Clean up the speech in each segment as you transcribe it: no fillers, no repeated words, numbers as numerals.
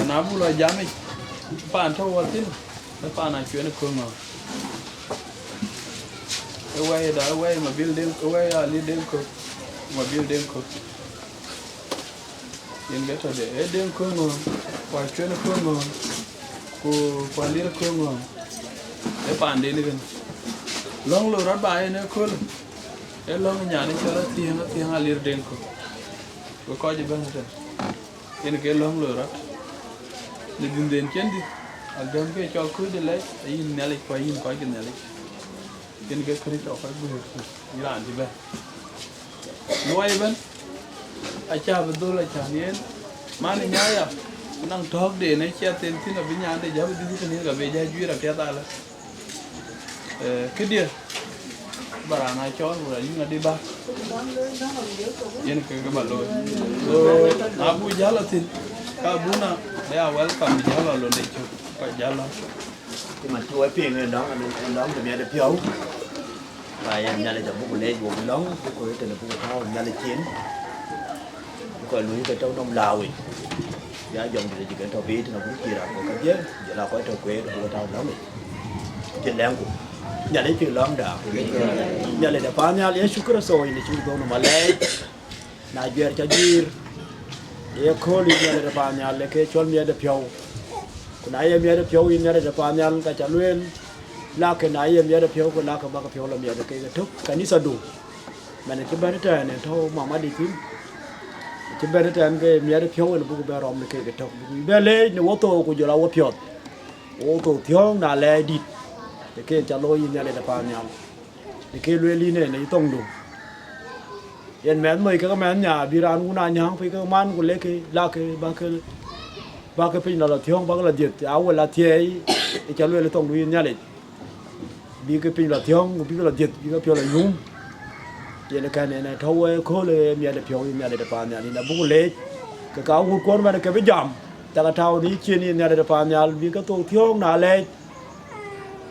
Nabulo jami pan to watin pan a chwe ko ma away da away ma building away a leading ko ma building ko in better de edin ko ma wa chwe ko ma ku lir ko ngom e pande ni gan long lo rat ba ne ko e long nya ni chara tiang alir den ko ji ban ta ken ke long lo rat ni din den ken di al dam ke chol ku de le yin ne le ko yin ko ken ne le ken ke kri to ko bu ran di ba loy ban a cha bu do la cha yen man nya ya nang thok de ne chia ten tin là bi nya de ja bi di ni ga be ja ju ra ta la cái dia bara na cho rồi nhưng đi ba yên cái bạn rồi abu jala tin ka buna they are welcome jala lo de chu ka jala cái mà chui phiền người đó anh đó thì mẹ được phiếu và em nhà lại chọn bút lên buồn đó cái tên là bút thao nhà lại chiến coi lưới cái trâu nông lào ấy giá dùng thì chỉ cần thao bí thì nó cũng chia ra một cái chứ giờ là có trâu quế bút thao đó này trên đen của nhà lấy chuyện lắm đã nhà lấy đã phá nhà lấy sugar rồi này chúng tôi nó mà lấy nãy giờ cho đi để khô đi nhà lấy đã phá nhà lấy cái chôn nhà đã phiếu nãy em nhà đã phiếu nhà đã phá nhà cái trả luyện là cái nãy em nhà đã phiếu còn là cái bao cái phiếu làm nhà cái thức cái ní sao đủ mà này chúng bên này này thôi mà đi phim chúng bên này cái nhà đã phiếu là bút bê rom cái thức bê lấy nếu ô tô của giờ là ô phiếu ô tô thiếu là lấy đi cái trả lôi nhà này là bao nhiêu cái lưới li này tông đủ hiện mẹ mấy cái mẹ nhà bị ran cũng nãy nhang phải cái man cũng lấy cái là cái ba cái pin là thiếu ba cái là diệt áo là thiê cái trả lôi là tông đủ nhà này bị cái pin là thiếu bị cái là diệt bị cái phiếu là nhung vậy là cái này thâu khôเลยnhà này phiếu nhà này là bao nhiêu là bút lấy cái áo hút quần mà cái bị giảm ta cái thâu đi chuyên nhà này là bao nhiêu vì cái tổ thiếu nào lấy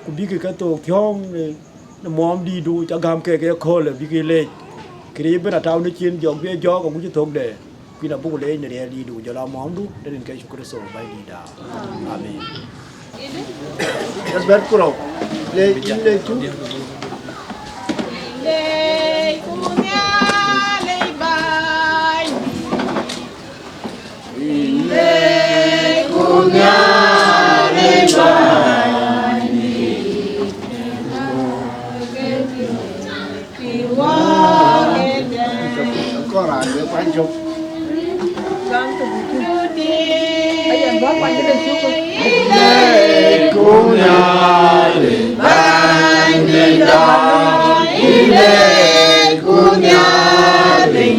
cũng biết cái tổ thiếu nó mồm đi đu cho gam cái khô là biết cái lệ cái bên là tao nó chiên giống cái gió cũng chỉ thuộc để khi nào bố lệ này đi đu cho nó mồm đu để đến cái chỗ số bay đi đã amen rất bé cô lệ chú lệ cô nhà lệ bay lệ cô nhà lệ bay có là được bán chục bây giờ bớt quanh cái lên trước lệ cô nhà lệ bán đi đó lệ cô nhà lệ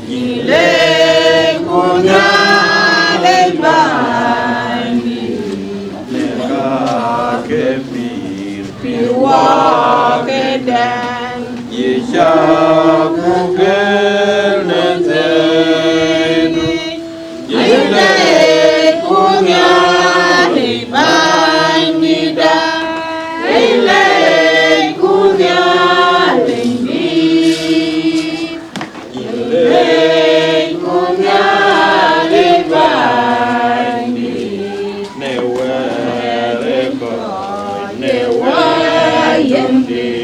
đi lệ cô nhà lệ bán đi lệ ca cái phi hoa cái đàn Yaak nên thế lệ của nhà thì ban đi đã lệ của nhà đình đi lệ của nhà đi ban đi nếu lệ coi nếu yên đi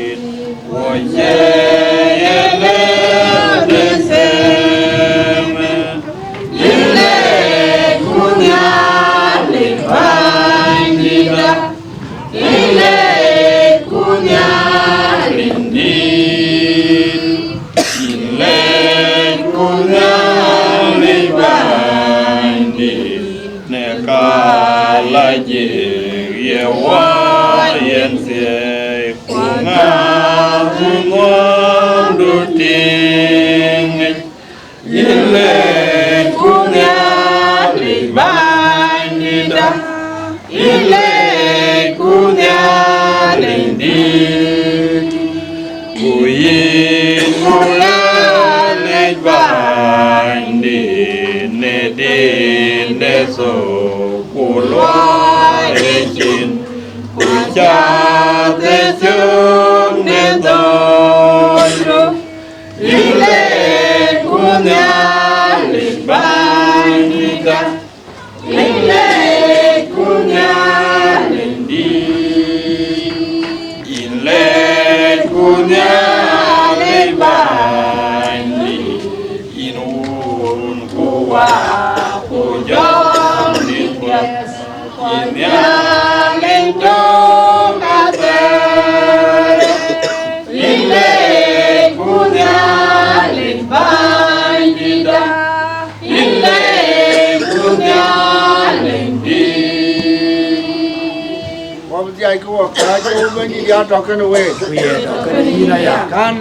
ya cho bên đi ya talking away quy đó cái gì này à kan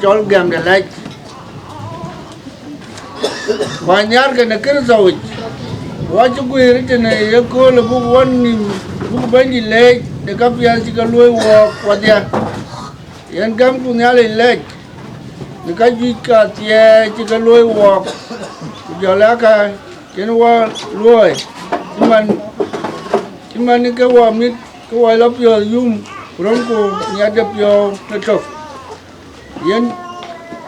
cho game the like kwanyar ke nakir zawit wa chu gui ri ne ye ko le bu won ni bu ben di le de ka pia si ka loy wo kwa dia yan gam ku nya le de ka ji ka tie si ka loy wo jo la ka ken wa loy man ni ke wa mit ko wa la pio yum ron ko nya de pio te to yan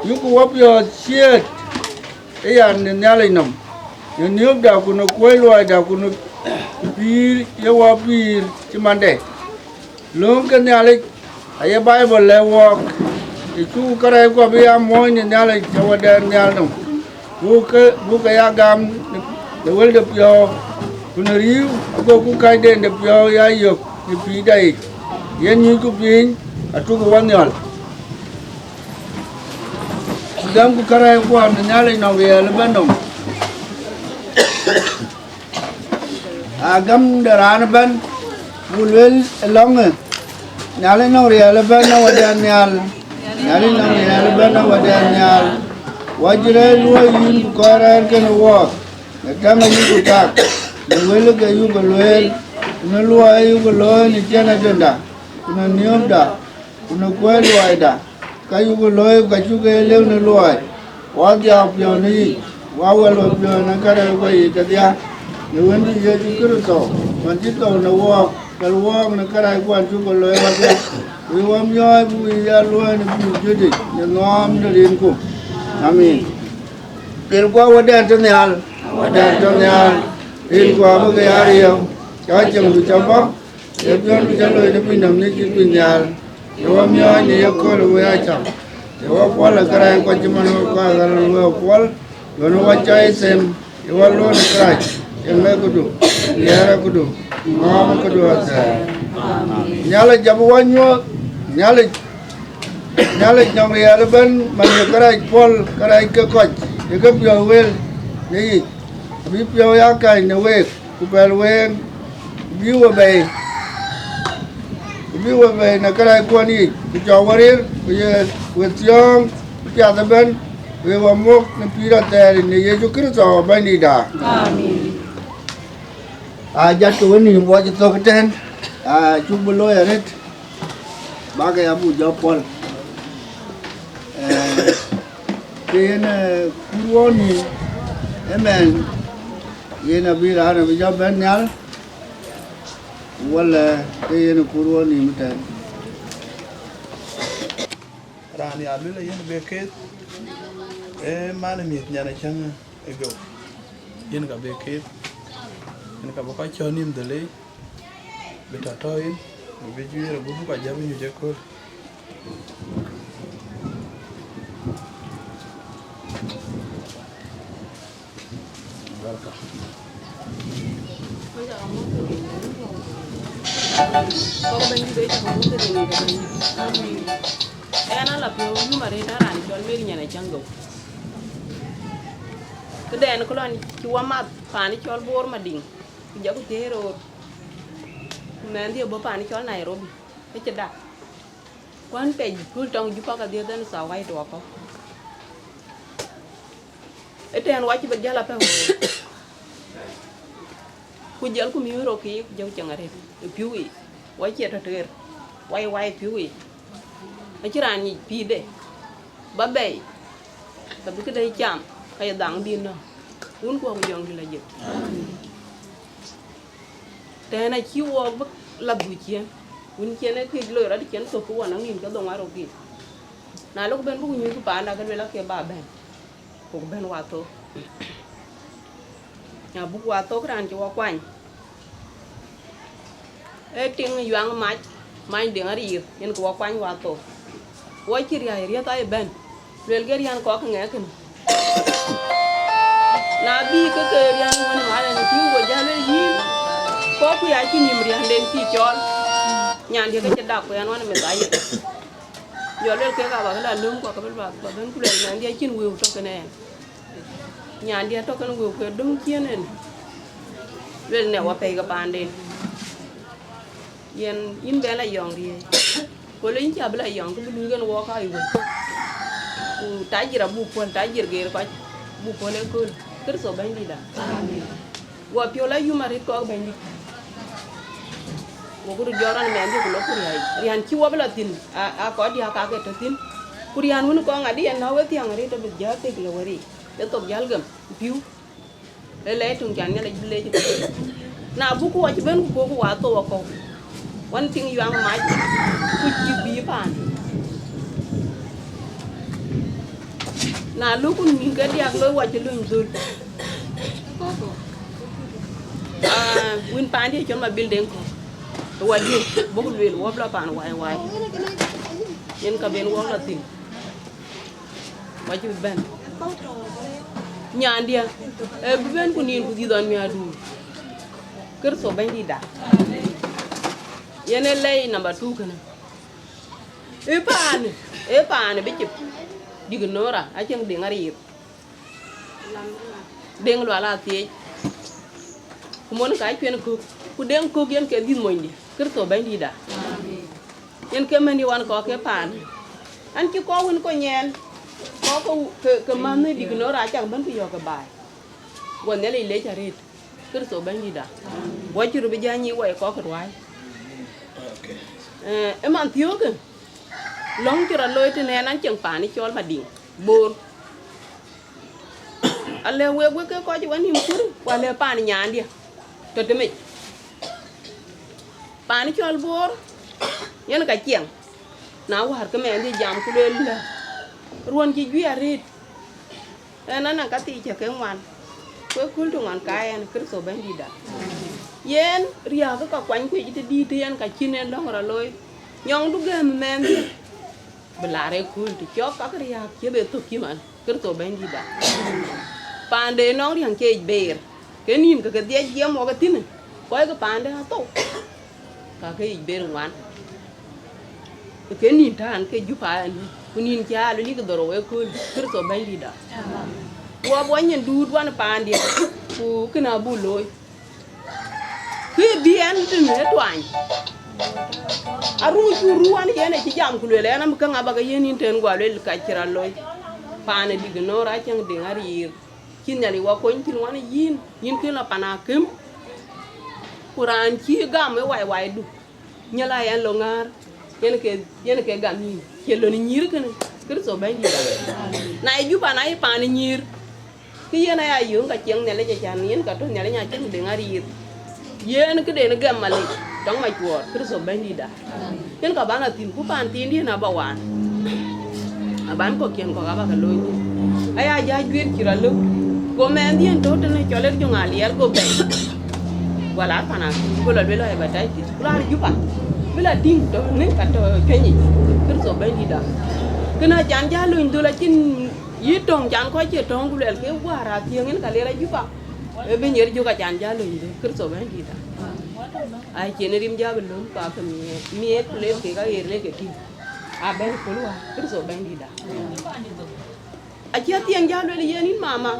yu ko wa pio chiet e ya ne nya le nam yo nước đào của nó quay loài đào của nó pir yo wa pir chi mande lom cái nhà lấy ai bible le walk thì chú cái này qua bây giờ mỗi nhà lấy cho wa đen nhà nó bu cái ya gam để wel được yo của nó riu có ku cái đen được yo ya yok thì pi đây yên như ku pin à chú cái quan nhỏ dám ku cái này qua nhà lấy nó về là bên đồng agam daran ban bulwel long nyale no real ban no wadan nyal nyale no real ban no wadan nyal wajre lo yin koran ken wo kama yu tak bulwel ke yu bulwel no lo yu lo ni jana denda no niom da no kwel wa da ka yu lo ka chu ke le no lo wa dia pyo ni wa wa lo pyo na ka ra ko yi ka dia nếu anh đi chơi chung cứ tổ, còn chỉ tổ là wo, cái wo là cái này quan chung còn lời bao nhiêu, vì hôm nay bây giờ luôn là bùi chưa đi, nhưng ngon là điên cùng, amen. Điên qua vấn đề trong nhà, điên qua một cái area, cái chồng bị cháu bóc, để cho nó trả lời để mình làm nên chuyện bình nhà, nếu hôm nay nhiều cô là với ai chồng, nếu qua là cái này quan chung mà qua là qua, rồi nó qua chơi xem, nếu luôn là cái này. Yang mai kudu, liara kudu, ngam kudu ada. Nyala jabuanyo, nyala nyong liara ban, mana kerai pol, kerai kekot, jika piau wel, jadi, bi piau yakai nawe, kupel wen, biwa bay, nak kerai kuani, kujawarir, kuye wetiong, piada ban, kuye mok, napira teri, ni yeju kerja bani dah. Amin. Jatuh ni buat jatuh keten, cuba loy anet, bagai abu jopol. Kena kurwan ni, emen, kena bila ada bijak benyal, wala kena kurwan ni macam. Rani alu la yen beket mana miet nyana changa ego yen ka beket yen ka boka chonim dele beta toin be juira bu ka jabu nyu jeko baraka Kau benci beca kamu tu dengan kau. Enak lah piau ni mereka ran jual meri nyana janggo. Kedai nak keluar cuma mat pani jual bor mading. Jago tero. Nanti abu pani jual Nairobi. Kecedak. Kuan pej kul tong jumpa kat dia dan sawai tu apa. Itu yang wajib berjalan apa? Kujal ku miuro ki jauh cengare. Piui. Wajib ada ter. Wai piui. Aciran ni pi de. Babai. Tapi kedai jam kayak dang din no. Un ko jong di la jek. Tena chiwo bak la buchien. Un chene ki lo ra di chen so ko wana ngin ka dong aro ki. Na lo ben bu nyu ku pa na kan vela ke ba ben. Ko ben wa to. Ya bu wa to kran chi wa kwan. E ting yuang mai ding ari yen ko wa kwan wa to. Wa chi ria ta e ben. Lel ger yan ko ka nge ken. Na bi ka ke yan won ma le ti go ja le yi. Ko ku ya chi nim ria den ti chol. Nyan dia ka da ko yan won me ta yi. Yo le ke ka ba la lum ko ka ba ben ku le nyan dia chin wi to ke ne. Nyan dia to kan wi ko dum chien en. Lel ne wa pe ka pan den. yen in be la yong ri ko le in cha bla yong ko lu gan wo ka yu ku ta jira bu pon ta jir ge ko bu pon le ko kir so ban di da wa pio la yu mari ko ban di wo ko joran me andi ko lo kuri ai rian chi wo bla tin a ko dia ka ke to tin kurian won ko ngadi en nawe ti angari to ja te le wari de to jal gam piu le tung jan ne le na bu ko ci ben ko ko wa to ko wan ting yang ma ku ci bi pan na lu kun min ga dia lo wa ci luñ dul win pan di chon ma building ko wa di bo ko wel wo bla pan wai wai yen ka ben wo la tin wa ci ben nyandia bu ben ko nin ko di don mi adu kër so bañ di da yene lay number 2 kana e pan be ci dig nora a ci de ngari deng lo ala tie ku mon ka ken ko ku deng ko gen ke di moy di kër so bañ di da yen ke mani wan ko ke pan an ci ko won ko ñen ko ke man ni dig nora a ci ban ko yo ka bay won ne le ci ret kër so bañ di da wo ci ru bi jañi way ko ko way e man tiyo ke long ci ra loy te ne nan ceng pa ni chol ma ding bor ale we ke ko ci wani mkur wala pa ni nyandi to te me pa ni chol bor yen ka ceng na war ke me ndi jam ku le la ruon ci gwi arit nan ka ti che ke wan ko kul to wan ka en kër so bañ di da yen ria ka kwany ku ji te di te yen ka chinen long ra loy nyong du gem men di belare kul ti chok ka ria ke be to ki man kër so bañ di da pande nong riang ke ber ke nin ka dia gem mo ka tin ko ka pande ha to ka ke ber wan ke nin tan ke ju pa ni kunin cha lu li ka doro we kul kër so bañ di da wa bo nyen duut wan pande ku kina bu loy ke bien te me twan aru churu wan yene ci jam ku le na ka ngaba ga yenin ten gwa le ka kira loy pane dig no ra chang de ngari kin nyali wa ko tin wan yin ke la pana kem kuran ci gam e wai du nyala yan lo ngar yene ke gam ni ke lo ni nyir ke kër so bañ di na ju pa na e pane nyir ki yena ya yung ka cheng ne le cha chan yin ka to ne le nya cheng de ngari yen ke de na gam mali dong ma chuor kër so bañ di da yen ka bana tin ku pan tin di na ba wan aban ko kien ko ga ba ka lo ni aya ja gwet kira lu go men dien to te ne chole jo ngali yar go be wala pana ko lo be lo e ba tai ti la ju pa bila ding to ne ka to kenyi kër so bañ di da kana chan ja lu ndu la chin yi tong chan ko che tong ku le ke wara tieng en ka le la ju pa e be nyer ju ka chan ja lu ndu kër so bañ di da ai che ne rim ja be lu ka ka mi et le ke ga yer le ke ti a ben ko lu kër so bañ di da a che tieng ja lu le yen in mama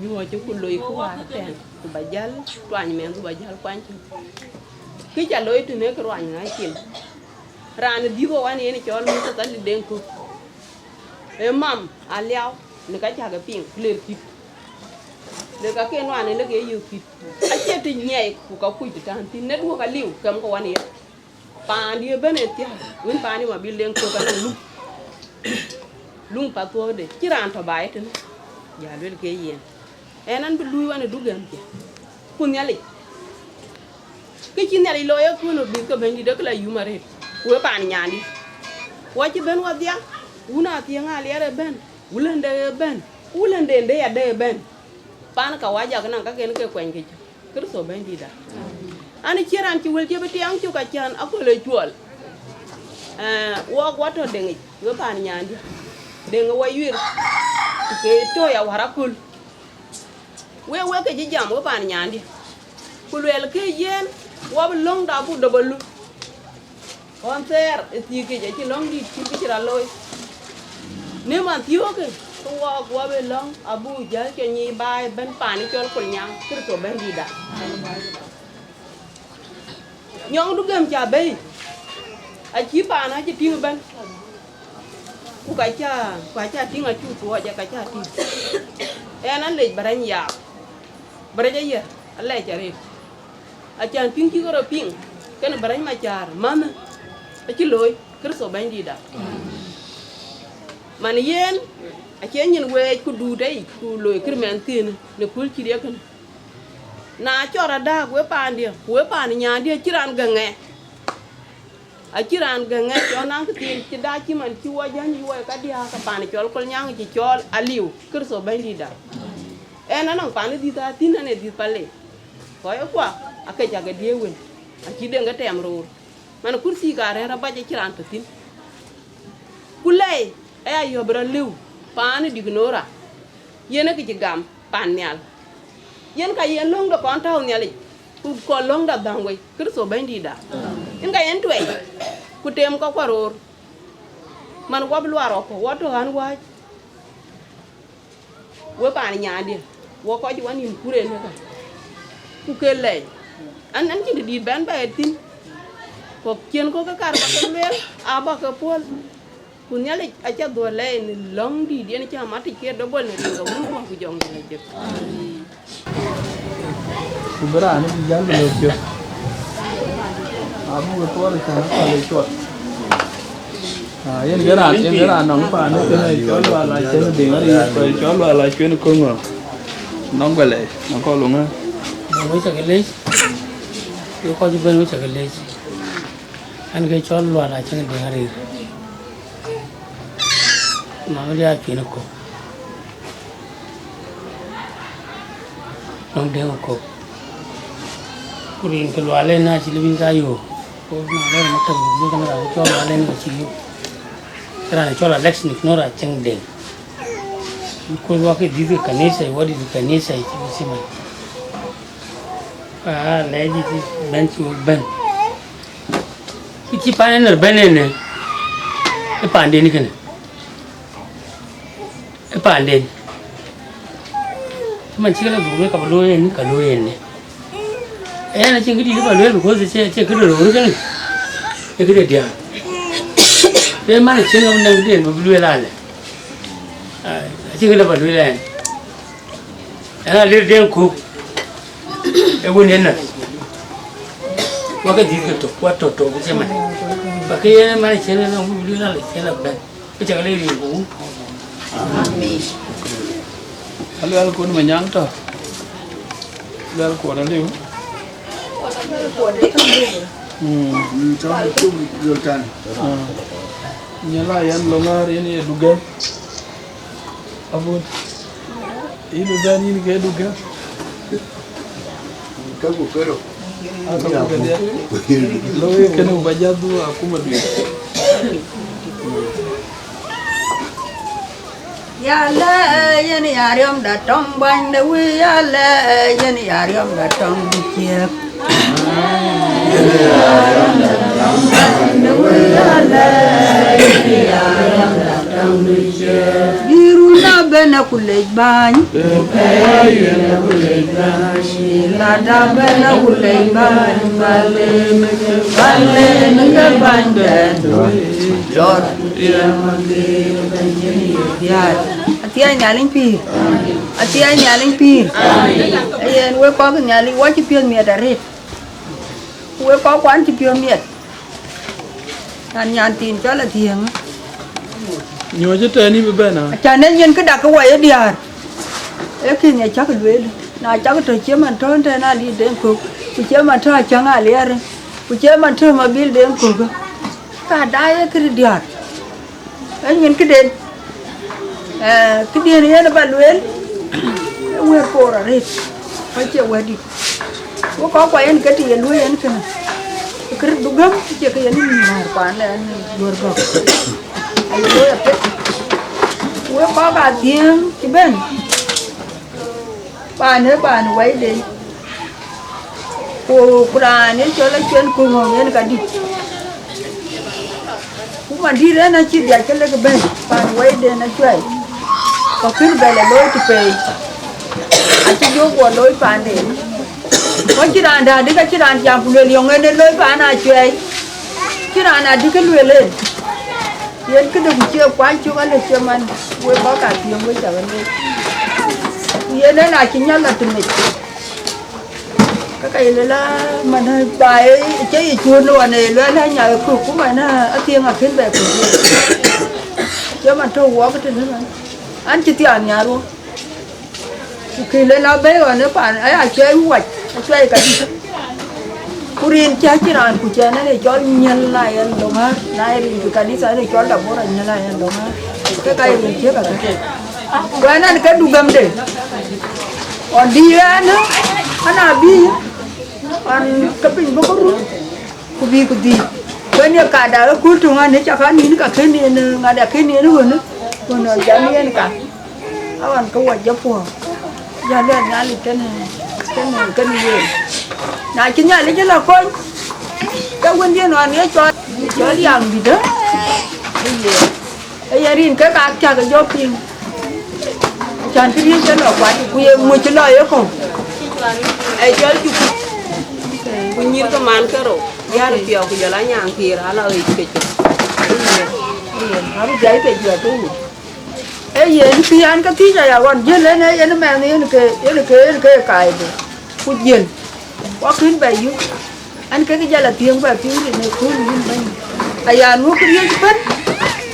yu wa che ku loy ku wa ten ku ba jal twan men ku ba jal kwan chi ki cha loy tu ne ko wan ngai chin ran di bo wan yen chol mi ta li den ku e mam a liao ne ka cha ga ping clear kit le ka ke no ane le ke yu kit a che ti nyai ku ka ku ti tan tin ne du ka liu kam ko wan ye pa di bene ti win pa ni ma bi len ko ka lung pa to de ti ran to bai tin ya le ke yen e nan bi lu wan du gam ti ku nyali ke chi nyali lo ye ku no bi ka ben di de la yu mare ku pa ni nyandi wa ci ben wa dia una ti nga le re ben ulende ben ulende de ya de ben pan ka waja kana ka ken ke kwen ke kër so ben di da ani chiran ci wel ci be tiang ci ka chan akole chuol wo wato de ngi we pan nyandi de nga wayir ke to ya warakul we ke ji jam we pan nyandi kul wel ke yen wo long da bu dobelu on ter ti ke ci long di ci ra loy ne man tiyo ke wa be long abu ja ke ni bai ben pa ni chol kul nyang kër so ben di da Nyong du gam cha bay. A chi pa na chi ting ban. Ku ka cha ting a chu tu ja ka cha ting. An le barang ya. Baraja ya, Allah cari. Acan ping ki koro ping. Kan barang macar, mana? Aci loy, kerso bandi dah. Man yen, acan yen we ku du dai, ku loy kermen tin, ne kul ci dia kan. Na cora dah gue pan nya dia ciran gange. Aciran gange cho nang tin ci da ci man ci wajan yi way ka dia ka pan col kol nyang ci col aliu, kerso bandi dah. Nang pan di ta tin ne di pale. Koy kwa aka jaga diewen. Aki de nga tem ro. Man kursi ga re ra baje ciran tin. Kulay ayo bra lew pan dignora. Yena ki ci gam pan nyal. Yen ka yen long do kon taw nyali. Ku ko long da dangwe kurso bandi da. En ka yen tway. Ku tem ko kwaror. Man woblu aro ko woto han wa. Wo pan nyaade. Wo ko ji wani kure ne ka ku ke lay an ci di ban ba tin ko kien ko ka kar ba ko mel aba ka pol ku nyale a ca do lay ni long di den ci amati ke do bol ne ko mu ko ku jong ne je ku bara ne di jall lo ci abu ko to ta ko le to yen gara nong pa ne ke ne chol wala chen de ngari ko chol wala chen ko ngo nong bele nong ko lu nga với cái lấy yêu coi bên với cái lấy anh cái cho loạn lại cho cái hàng mà nó ra chuyện nó cổ nông đen cổ kuriin cái loạn lên na chỉ là bên cái yêu cô mà nó mất từng cái nào cho loạn lên cái chịu cái này cho là Lexnick nó là chân đen cô nói cái gì cái này sai what is cái này sai chỉ xem lấy gì bên chú bên cái chi pan này bên này cái pan đen cái này cái pan đen mình chỉ là dùng cái cặp lôi này ấy là chỉ cái gì đó lôi của cô sẽ cái đồ cái này cái đẹp cái mà là chỉ là mình đang đen mà lôi lại chỉ cái đó lôi lại là lôi đen cục ewu ni na wakati dito watoto kusema bakia mali chele na mbulu na chele ben kicha kale ni bu al ko ma nyang to dal ko na liu cho chung được chân nyala yan longar ini duga abun ini dan ini ke duga cái của cơ độ loe kena bajadu aku madu ya la yen yariom da tong bang da wi ya la yen yariom da tong chiep biru na bena kulej bany la da bena kulej bany bale nga bany ben jor ya atia nyaling pi ayen we ko nyaling wa chi pion mi da ret we có quán chi pion miệt nhàn tin cho là thiêng nhiều chứ tên đi bên nào cho nên nhân cái đặt cái quầy ở địa ấy khi nhà chắc cái đuôi na chắc cái chiếm mình thôi thế na đi đến cuộc chiếm mình thôi chẳng ai liền chiếm mình thôi mà biết đến cuộc cả đai cái địa ấy nhân cái đền cái đền này nó bắt đuôi quay cổ rồi đi phải chịu quay đi có quay anh cái tiền đuôi anh cái cái dugam chỉ cái anh mà bán là anh đuổi vào anh đuổi ở bên quay có cả tiếng cái bên bán quay đi cô ra nên cho lấy chuyện cô ngồi nên cả đi cũng mà đi ra nó chỉ để cái bên bán quay đi nó chơi có khi về là đôi thì về anh chỉ vô qua đôi bán đi có chỉ đàn đà đi cái chỉ đàn chàng phụ liền nghe đến lối bà na chơi chỉ đàn đà đi cái lùi lên yên cái đừng chưa quá chú ăn được chưa man quên có cả tiếng với chả vấn đề yên đấy là chính nhân là tình mình cái cây là mình hơi bài chơi chuồn luôn này lên hay nhà cửa của mình ở tiếng là khiến về của chứ mà trâu quá cái trên đó anh chỉ tiền nhà luôn khi lên nó bé rồi nếu bạn ấy chơi hoạch chơi cái gì Kurin cha chỉ là của cha này cho nhân lại ăn đúng không? Này thì cái đi sai này cho đập bố nhân lại ăn đúng không? Cái cây mình chết cả cái. Cái này cái đủ gầm đấy. Còn đi ra nữa, anh à bi, anh cái bình bố có rút, có bi có gì. Cái này cả đã cuối cùng anh ấy chắc anh nhìn cả cái này ngay đã cái này nữa nữa, còn ở nhà này cả. Anh có quạt gió phù, giờ lên nhà lịch cái này gì. Nãy chính nhà lấy cho là con các quân viên hoàn nữa cho đi ăn gì đó bây giờ riêng cái bác cha cái job riêng chẳng cái riêng cho nó quá thì quy mua cho lời đó không ai cho chụp quân nhiên cái màn cái rồi ya được biểu cái giờ lá nhàng thì là lời cái nó bị giấy về giờ tôi ấy giờ khi ăn cái tí này còn dứt lên ấy nó mang đi cái cài được cút dần quá khuyến bày yếu anh cái gia là tiếng và tiếng thì này khuyến bên ai à nuốt cái riêng cái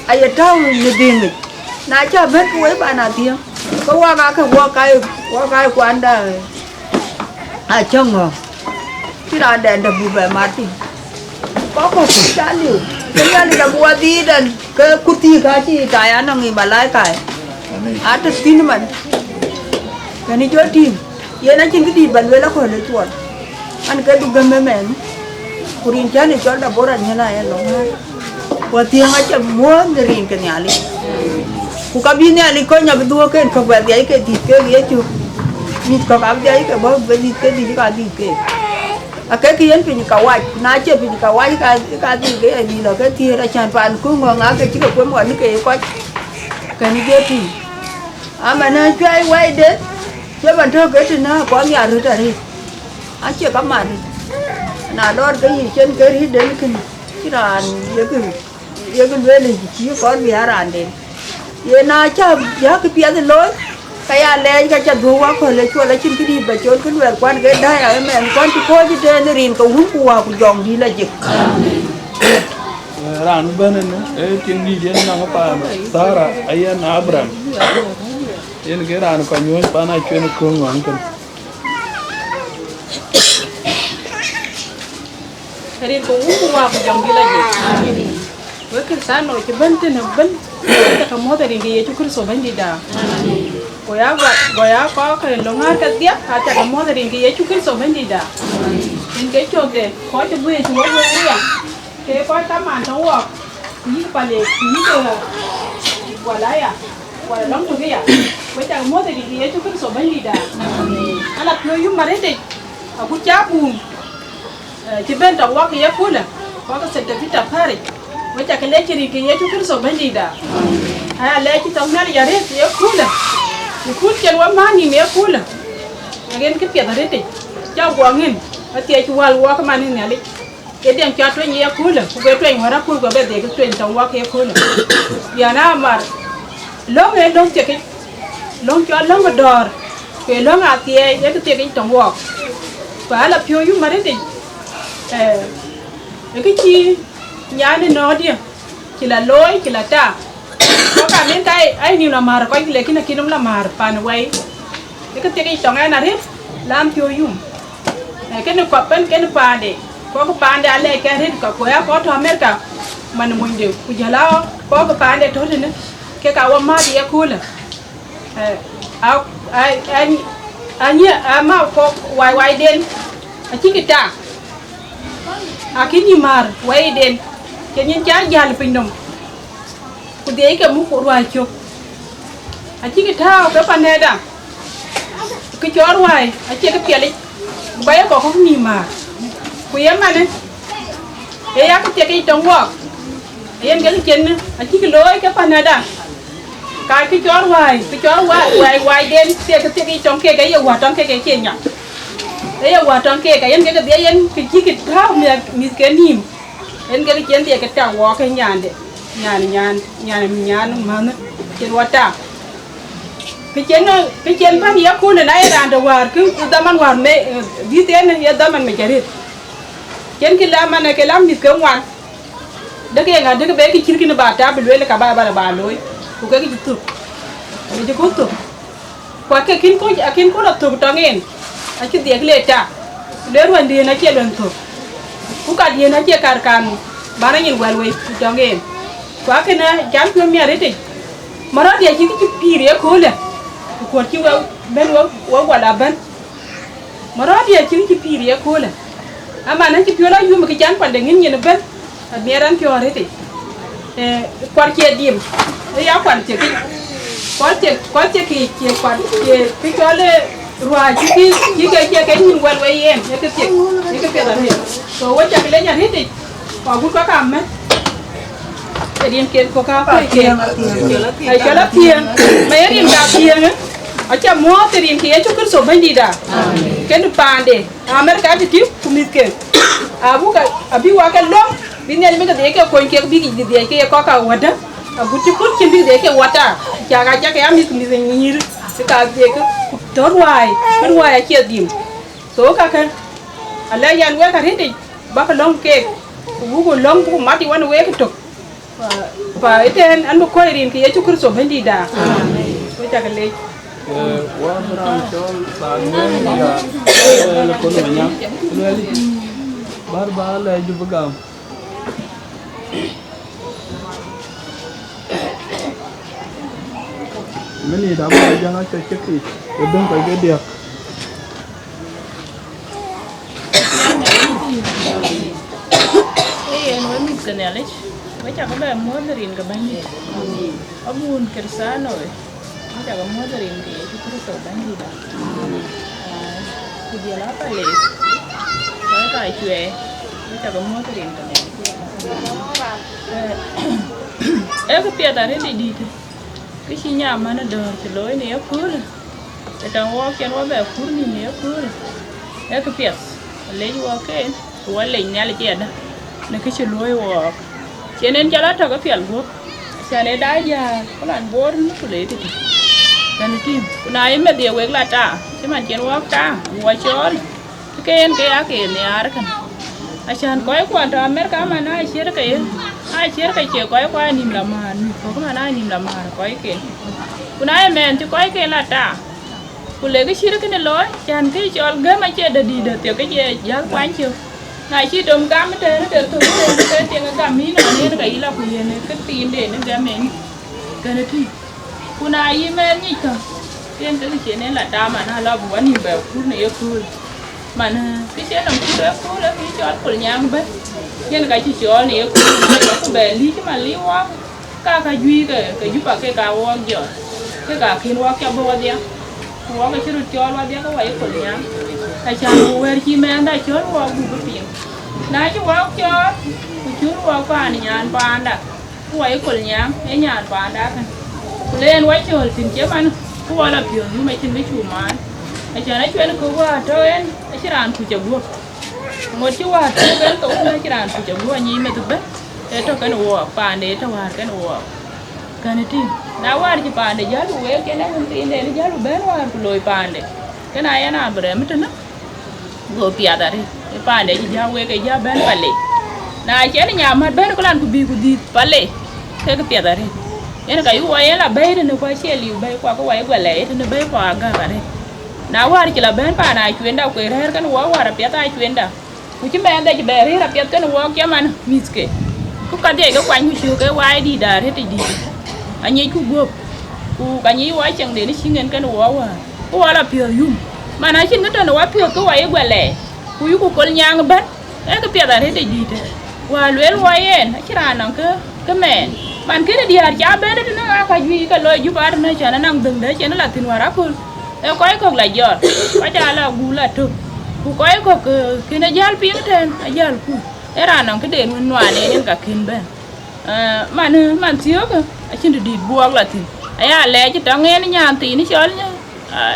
ai à trâu người điên người nãy cho biết cuối bà nào tiếng có qua cái của anh đây à chồng rồi cái là đèn đập bụi về mặt thì có một chút giá liệu cái nhà này là mua đi đèn cái cút thì cái gì tại anh người mà lái cái à thật tin mà cái này cho tin vậy nó chính cái đi bận với nó khỏi lấy chuột anh cái đục gần mềm kurin cha này cho đã bora như này anh nói qua tiếng anh chỉ mua người riêng cái nhà này cụ cái bên này coi nhà bên đua cái không phải đấy cái thịt cái gì chứ thịt có cái đấy cái bao cái gì cái gì cái à cái kia anh phải cào quay nãy chưa phải cào quay cái gì cái gì là cái kia là chăn phàn cứ ngon á cái chỉ có quên mọi cái coi cái này kia thì à mà nó chơi quay đến chứ bạn thưa cái chuyện nó có nhà rồi đi anh chưa có mặt là đón cái gì trên cái đi đến cái là cái về này chỉ có việc làm đến vậy na cha giá cái bia thì lối cái à lấy cái chân thua quá khỏi lấy chua lấy trên cái đi và chôn cái về quan cái đây ở mẹ con chỉ coi chứ trên nó riêng cầu hút qua của dòng đi là gì ran bên này tiếng đi đến nó pa Sara ayan Abraham yên cái ran còn nhớ pa này chuyện không ngon cần riêng cũng qua của dòng đi là gì với cái sáng nội cái bên trên là bên cái không có riêng gì chú cứ số bên đi đà goya có cái lông hát cái tiếp hả chắc không có riêng gì chú cứ số bên đi đà nên cái chỗ để khó cho vui chú vui đi cái có tấm màn thấu à những cái bài những cái quả lá à quả lóng được cái à với chắc không có riêng gì chú cứ số bên đi đà anh là người dùng mà đấy thì ở khu cháp buồn chỉ bên trong quá cái phút là có cái sợi dây tập phơi với chả cái lấy chỉ cái chú cứ số bên đi đã hay lấy chỉ trong này giờ đấy cái phút là cái phút chân quá má nhìn cái phút là cái việc đấy thì cháu quăng hin ở tiệt chú vào quá cái màn này đấy cái điểm cho tôi nhiều phút là cái chuyện hóa ra phút của bên đấy cái chuyện trong quá cái phút là giờ nào mà lông ấy lông chỉ cái lông cho lông cái đòn cái lông à tiệt cái cái trong quá phải là phiêu nhưng mà đấy thì cái chi nhà này nó đi chỉ là lối chỉ là ta có cả những cái ấy nhiều là mà coi cái này kia nó là mà pan quay cái trong này là hết làm phiêu dùng cái nó có bên cái nó pan đấy có cái pan đấy lại cái hết có thua mấy cả mà nó muốn điều bây giờ là có cái pan đấy thôi nữa cái cào mà thì cool anh mà có quay đen chỉ cái ta akhirnya mar way den kenyan cha jal pindom ku de ka mu ko wa chok a chi ka thao ka paneda cái chó hoài a chi ka piali bay ko ko ni mar ku yam ma ne e ya ka cái trong wa yen cái chen a chi ka loi ka paneda cái chó hoài den cái trong cái wa trong cái chen nya ấy quả tròn kê cái em cái đĩa em cái chi cái thao mi cái nim em cái chuyện đĩa cái trào hoa cái nhàn mà nó chuyện hoa trà cái chuyện pan ya khu này nãy là đồ hoa cứ đâm ăn hoa mẹ đi tên này đâm ăn mẹ cái gì chuyện cái làm anh cái làm mi cái hoa đó cái bé cái chuyện cái nó bà ta bị lôi là cả bà lôi cái tụt cái cút tụt qua cái kiến cố là tụt trong em anh chỉ tiếc lệ cha để rồi đi nó chơi lần tụt cũng cả đi nó chơi càn bà nó nhìn quẹt trong em qua cái này chán phim mía đấy thì mà nó đi chỉ cái pi đấy khô lên còn chỉ bên qua là bên mà nó đi chỉ cái pi đấy khô lên mà nó chỉ phiêu là dùng một cái chán còn để nhìn nó bên mía đang phiêu đấy thì quan chơi điểm đấy áo quan chơi cái quan chơi cái cho lên rồi chỉ cái nhìn quẹt em cái việc là gì rồi quay chơi cái lấy nhà hết thì còn cũng có cảm ấy cái điện kiện của các cái kia hay cho lớp thiền mấy điện cả thiền á ở trong mua thì điện kia chút cứ sổ bên đi đã cái nó bàn để America thì tiếp cũng biết cái bố cái bị qua cái lông bên này mình cái coi cái bị cái có cả vật đó bút chỉ biết cái vật à chắc cái mình nhìn cái đó ngoài kia điểm số các cái lấy yan quét cái hết thì bác lông cái bố lông cũng mát thì quan quét cái trục và itu anu kau irin kia cukur so bendi dah. Kau jaga leh. Wah berang col bangun ya. Lekon banyak. Bar leh juga gam. Meni dah boleh jangan cekik. Udang kau dia. Anu ni kenal Bây giờ có bé mua từ riêng cái bánh gì, ở buôn cái sáng rồi, bây giờ có mua từ riêng cái chút cái sầu bánh gì đó, thì giờ lá phải lấy, cái cải chuối, bây giờ có mua từ riêng cái này, em cái bia đấy thì đi thôi, cái chi nhà mà nó đờn thì lối này ép phứ rồi, cái trong hoa kia nó bé phứ này ép phứ rồi, em cái bia lấy hoa cái, hoa lấy nhà lấy tiền đó, nó cái chuyện lối hoa cho nên cho nó thật cái phiền vô, cho nên đá già có lần vô nó cứ lấy thì cái này kim, này mà điều quên là trả, chứ mà chuyện quá trả, quá chó, cái ác này đó cần, anh coi quan trọng America mà nói ai chia cái chiều coi qua niệm làm mà, có mà nói niệm làm mà coi cái, này mình chứ coi cái là trả, lấy cái chia cái này lối, chẳng cái cho gỡ mà chia được đi được tiểu cái gì giá quán chưa. Này chỉ trồng cam mới thế nó được thôi cái tiền cái cam mí nó nên cái là quyền cái tiền để nó ra mình cái này thì cô này im em nhỉ cơ tiền cái chuyện này là đa mà nó lo buồn nhìn bèo phút này yêu cười mà cái chuyện làm phút đó cái chuyện của nhà không biết nhưng cái chuyện này yêu cười cái bè lý chứ mà lý quá cái duy cái giúp cái cao giờ cái cả khi quá cho bao nhiêu quá cái chuyện cho bao nhiêu cái vậy của nhà cái chuyện về chi men đây chốn quá cũng có tiền nãy chú quá cho chú quá qua này nhà bạn đã quay của nhà cái nhà bạn đã lên quay chơi tìm chế ăn qua là kiểu như mấy chân mấy chủ mà cái chuyện nói chuyện cứ qua thôi anh chỉ làm phụ trợ luôn một chú qua chơi bên tổ nó chỉ làm phụ trợ luôn như mấy tụi bé để cho cái nụ bạn để cho cái nụ cái này thì đã qua thì bạn để giá lúa cái này không tiền để giá lúa bé qua lùi bạn để cái này anh làm bữa mấy chân á vừa bịa ra đi cái bạn để giá quê cái giá bé phải lệ này chế nhà mà bé nó có làm cái gì phải lệ cái bịa ra đi cái cái quay là bé nó quay xe liều bé qua cái quay quay lệ nó bé qua cả đấy nào qua thì là bé bạn này chuyến đâu quê hết cái nó qua là bịa tay chuyến đâu chứ bé đây chỉ bé hết là bịa cái nó qua cái mà mít cái cái gì cái quanh chưa cái quay đi đà hết thì đi anh ấy cũng gộp cái nhí quay chẳng để nó xin ngân cái nó qua là bịa yum mà nói chuyện cái trò nó quá phiền cái quay quay lẻ cúi của con nhang bên cái bịa là thế để gì thế và luyện quay ấy chỉ là nó cái mẹ bạn cái đi hạt chả bé đấy nó phải duy cái lời giúp bạn nó cho nó nằm từng đấy cho nó là tiền hòa ráp hơn em có còn lại giờ phải trả là gu là thực gu có có cái nó giao tiếng thêm giao phụ thế là nó cái đèn nguyên ngoài này nên cả kinh bên mà xíu cơ trên được đi buông là thì ấy lẽ chứ tao nghe nó nhà tí nó cho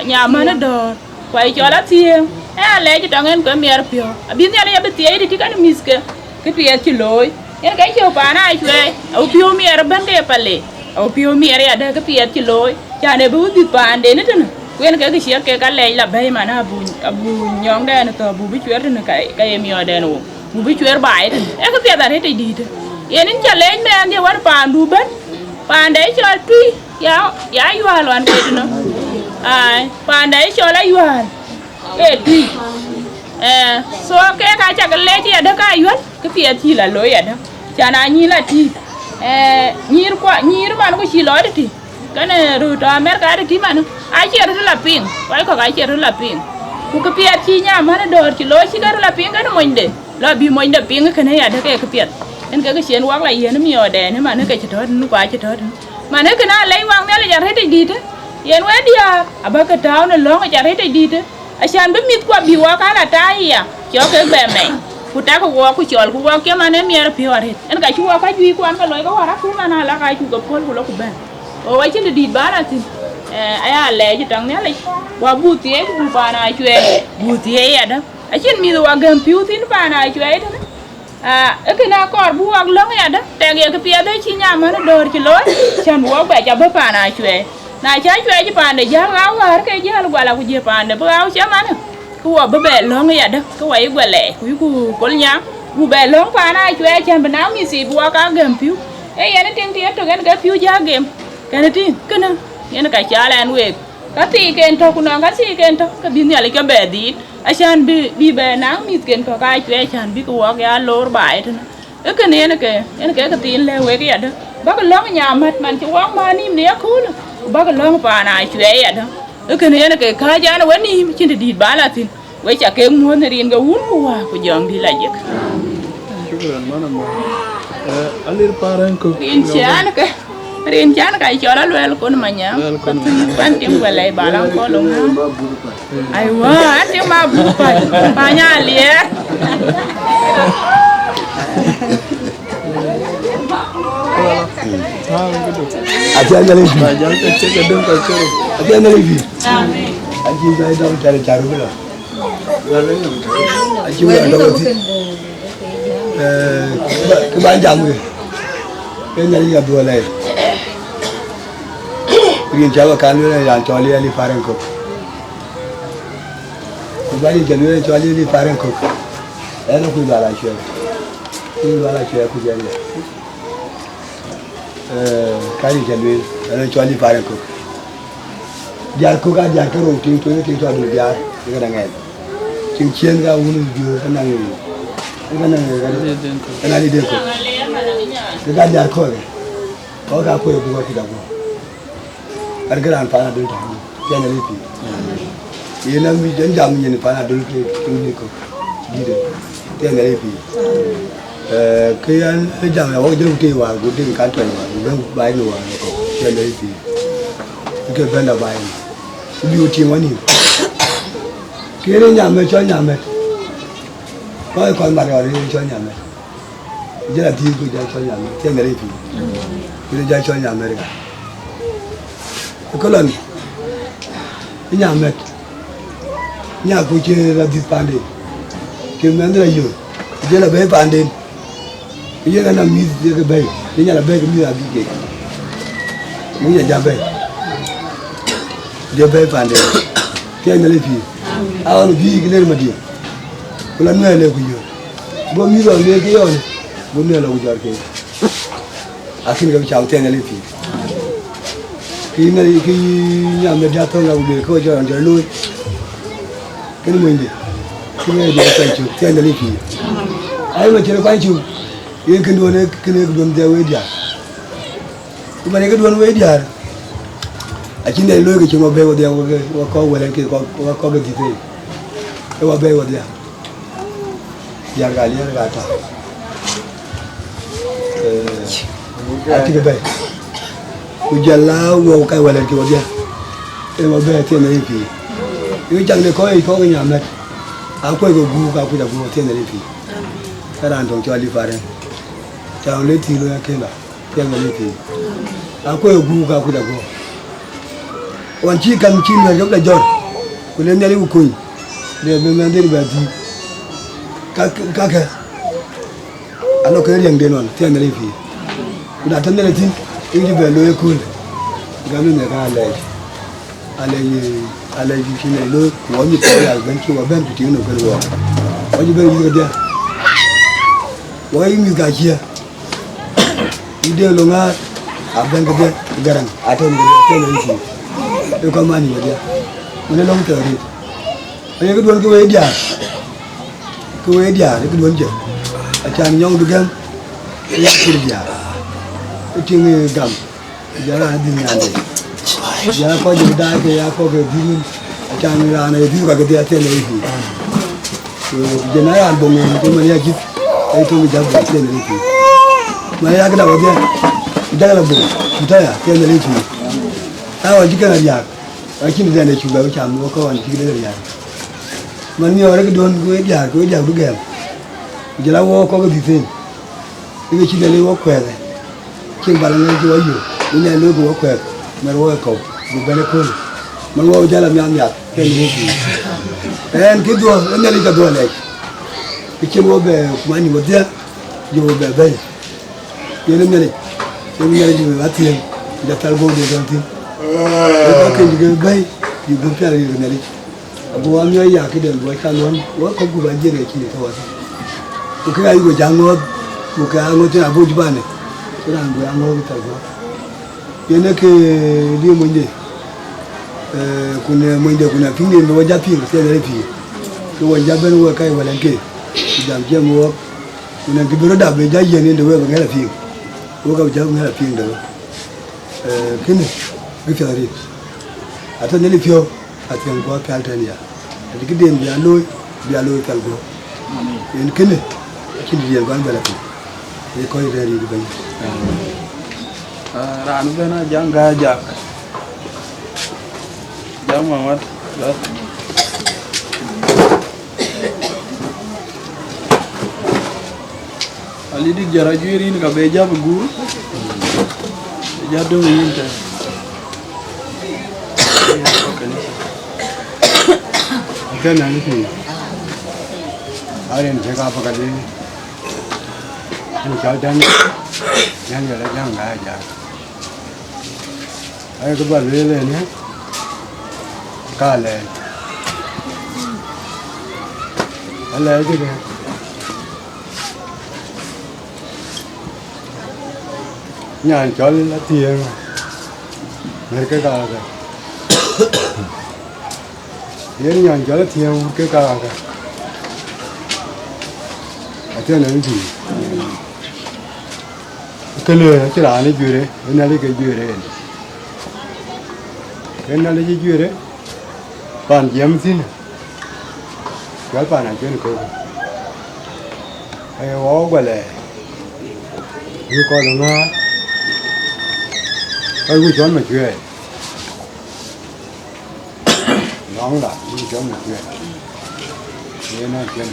nhà mà nó đồ quay cho đắt tiền le ji tangen ko mier pio abi ne ya beti ai ti kan miske ke pie ti loy en ka jo pa na chwe au pio mier ban ke pale au pio mier ya de ke pie ti loy cha ne bu di pa ande ne tan kwen ke chia ke ka le la bai mana abu nyong de ne to bu bi chwer ne ka e mio de no bu bi chwer bai tan e ke pie da re ti di te yen in cha le me ande war pa du ban pa ande cho tui ya yu alwan ke no ai pa ande cho la yu ke tui so ke ka cha ke le ti ada ka yu ke pie ti la lo ya da cha na ni la ti nyir man ko chi lo ti kana ru ta mer ka ti man ai che ru la ping wai ko ga che ru la ping ku ke pie ti nya man do chi lo chi ga la ping kana monde la bi monde ping kana ya da ke pie en ke chen wang la yen mi o de ne man ke che to nu kwa che to man ke na le wang ne le ja re ti di te yen we dia aba ka taw ne lo ja re ti di te a chan be mit kwa bi wa ka la ta ya cho ke be me ku ta ko wa ku chol ku wa ke man mi ra pi wa re en ka chu wa ka ju ku an ka lo ka wa ra ku man la ka chu ko pol ku lo ku ben o wa chin di ba na tin aya le ji tang ne le wa bu tie ku ba na chwe bu tie ya da a chin mi wa gam piu tin ba na chwe ta e ke na kor bu wa lo ya da te ge ke pia de chi nya ma na dor chi lo chan bu wa ba ja ba pa na chwe na cha chwe ji pa de ja ga wa ke ja lu la ku je pa de ba au cha ma na ku wa ba be lo ya da ku wa i gwa le ku kol nya ku be lo pa na chwe chan ba na mi si bu wa ka gam piu e ya ne ting ti to gen ga piu ja gem kana ti kana yen ka cha len we ka ti ken to ku no ka ti ken to ka bi ne le ka be di a chan bi be na mi ken ko ka chwe chan bi ku wa ya lor bai to e ke ne ke ka tin le we ya da ba ka lo nya mat man chi wa ma ni ne ku ba ka lo pa na chwe ya da e ke ne ke ka ja na wani chin di ba la tin we cha ke mu ne rin ga un ku wa ku jong di la yek shukran mana mo alir paran ko rin chan ka cho la lwel kon ma nya pan tim wa le ba lan ko lo ai wa ti ma bu pa nya le Aja nyali ba jang te che ke dum ka choro aja nyali bi amen aji dai dong tare charu bila aji wa dong ti ke ban jam ke nyali ga bo lai rin jawa kan le ya choli ali faran ko ku bani jalu choli ali faran ko ana ku bala shwe ku jani kali jalu ana choli faran ko jar ko ga jar ko tin to do jar ga da ngai tin chen ga unu ju kana ni kana ni den ko ga jar ko ga ko bu ko da ko argaran pana dul ta yana lipi yana mi jan jam ni pana dul ke ni ko dire yana lipi ke yan jam ya wo de te wa go de ka to wa be ba ni wa ko yana lipi ke benda ba ni bi o ti wani ke re nya me cho nya me ko ma re cho nya me jela ti ko ja cho nya me yana lipi ke ja cho nya me ga kolon nya met nya ko che la di pande ke mendra yo je la be pande ye na mi de ke be nya la be ke mi la bi ke mi ya ja be je be pande ke na le fi awon bi ke le ma di ko la no le ku yo bo mi ro le ke yo bo ne la ku jar ke akin ga chao te na le fi khi nhà mình ra thôn là người có cho ăn lui cái mình đi cái này để quay chụp tiền để lấy phí ai mà chơi quay chụp yên cái đuôi đeo với dia cái này cái đuôi với dia à chính này lui cái chuyện mà bèo dia có quay cái có cái gì thế cái mà bèo dia dia gà ta à cái bèo ujala wo kai wala ki wajia e wa be te na ipi yu jang le ko nya met a ko go gu ka ku da gu te na ipi kara ndong cho ali fare jang le ti lo ya ke la te na ipi a ko gu ka ku da gu wan chi kan chi na yo da jor ku le ne li ku để bên bên đây về thì các cái anh nó cái riêng đến rồi thì anh lấy phí đã thân này thì cái về lối cool cái này cái ale gì này lối của như thế là bên kia bên kia nó cái rồi có gì bên gì cái why mi ga chia ide lo nga aben ga garang aton ga tele ci e ko mani dia ne long tori e ko don ko we dia ke don je a chan nyong du gam e ci dia e ci ngi gam jara di nyande ya ko ju da ke ya ko ke bi a chan ra ne bi ga ga tele ci general bo ngi ko man ya ji ay to jab tele ci ma ya ga da ba dia da la bo mutaya tele ci awa jikana ya akin da ne ci ba cha mo ko wan ci da ya man yo rek don ko ja du gem jela wo ko bi fin ni ci le wo ko le ci bala ngi ci wayo ni ne lo ko ko mer wo ko bu bele ko man wo jala mi am ya ke ni ci en ki do ne le ka do le ci wo be ma ni wo dia yo be be ye ne le ji ba ti da talbo de don ti ko ke ji be di bu fa ri ne le abu am yo ya ki de wo ka non wo ko gu ba je ne ki to wa ko ka yi go jango ko ka ngo te abu ji ba ne ko ran go ango ki ta go ye ne ke li mo nje kuna pinge mo ja pinge te ne pi ko wa ja ben wo kai wala ke jam je mo kuna ki biro da be ja ye ne de we ngala fi wo ka ja ngala fi ndo kini bi fi ari ata ne li fio atian ko ka altania de ki dem ya loy kal go en kini kini ye ban bala fi e ko ire ri ban ranu bena janga jak jam mamat ali di jara juirin ka be jab gur jado yinte kana ni fi aren je ka pa ka de ni ka dan yang ga yang ga ja ai ko ba le ne ka le ala ke de nhà cho là tiền người cái gà rồi đến nhà cho là tiền cái gà rồi ở trên này gì cái lừa cái là này dừa đấy cái này cái dừa đấy cái này cái dừa đấy bàn giếm xin cái bàn này trên cổ hay quá vậy lẽ như coi là nga ai cũng chọn mà chơi nóng là cũng chọn mà chơi thế nên chơi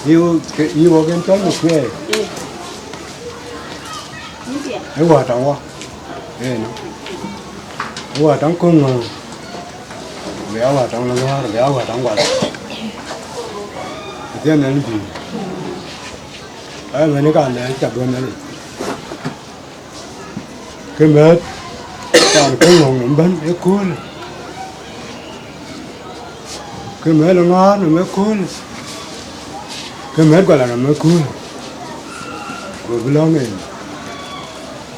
yêu cái chọn mà chơi cái quả trắng quá thế nó quả trắng cung mà béo quả trắng là hoa béo quả trắng quả thế nên gì ai mà nó cả này chặt luôn đấy cái mệt còn cái ngồng nó bắn cái cuốn cái mệt nó ngon nó mới cuốn cái mệt gọi là nó mới cuốn rồi cái lon này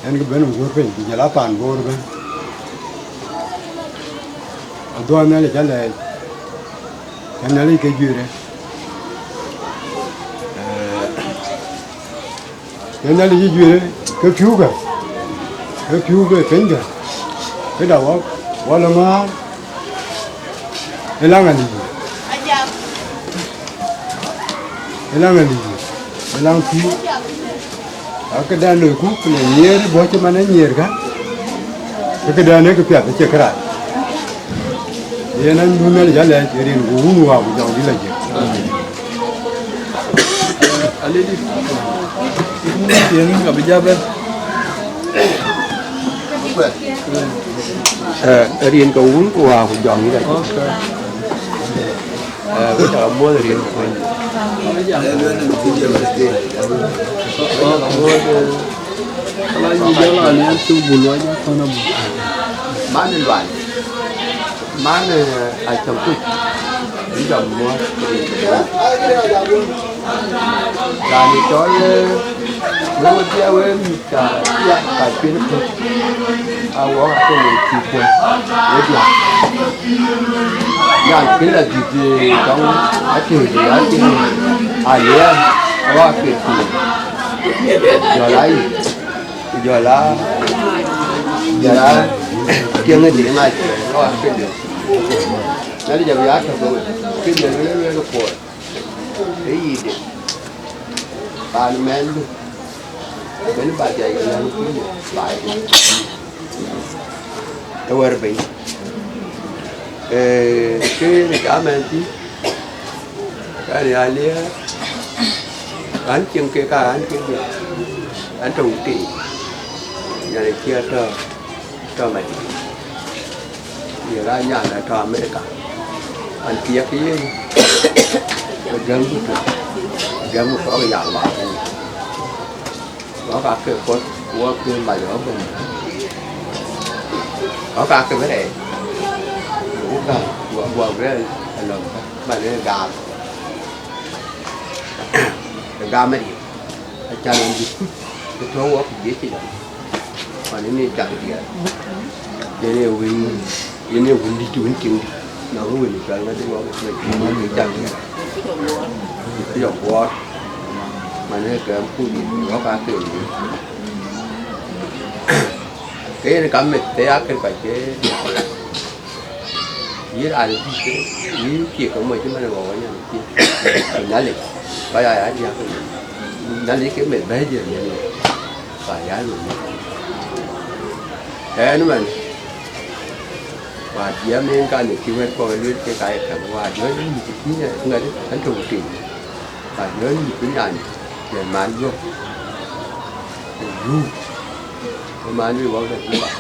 anh cái bên nó vừa phải chỉ lá bàn vô rồi bên ở đó này là cái này cái này là cái gì đấy cái này là gì vậy? Cái phiếu cái phèn cái đầu á, quá là ngon. Cái lăng là gì? Cái lăng phiếu. Cái đàn nồi cút cái này nhẹ, bỏ cho mà nó nhẹ cả. Cái đàn này cái phiệt nó chưa cái vậy nên hôm nay là lại chỉ riêng uống vào buổi chiều đi là gì? Ali di tiếng gặp bây giờ bên riêng cầu uống của hòa của dọn như vậy bây giờ mua là riêng của mình kalau ni jalan ni tu bulu aja kena bu. mana luar mana trong tu đi dòng mua là đi cho nếu mà với cả chuyên nghiệp có cái gì chỉ quân để làm nhà cái là gì trong cái gì nhé có cái gì giờ là kia người gì này có cái gì nó đi giờ giá thôi cái gì nó phổi cái gì đấy bạn men bên bà chạy cái nó cứ lại đâu ở bên cái này cả men chứ cái này ai lia anh chừng cái cả anh cái gì anh trồng tỉ nhà này kia cho mày giờ ra nhà là cho mấy cả anh kia cái gấm một có cái dạng bảo có cả cái cốt của cái bài đó mình có cả cái vấn đề của cái lần bài này gà mấy cha làm gì cái thấu quá thì biết gì đâu mà nên chặt thì vậy nhiều đi chuồn chừng nó có quyền được nó đi qua cái nó bị chặt cái dòng quá mà nó cái khu gì có cả tiền cái này cắm mệt té cái phải cái với ai được với kia của mình chứ mà nó gọi nha kia nhá liền phải ai ai ra nó lấy cái mệt bé giờ vậy phải giá luôn thế nó mình và giá miếng cái này kêu hết coi lướt cái thằng hoa nhớ những gì cái này ngay đấy anh trồng tiền và nhớ những cái này để mang vô mang vô bao giờ cũng vậy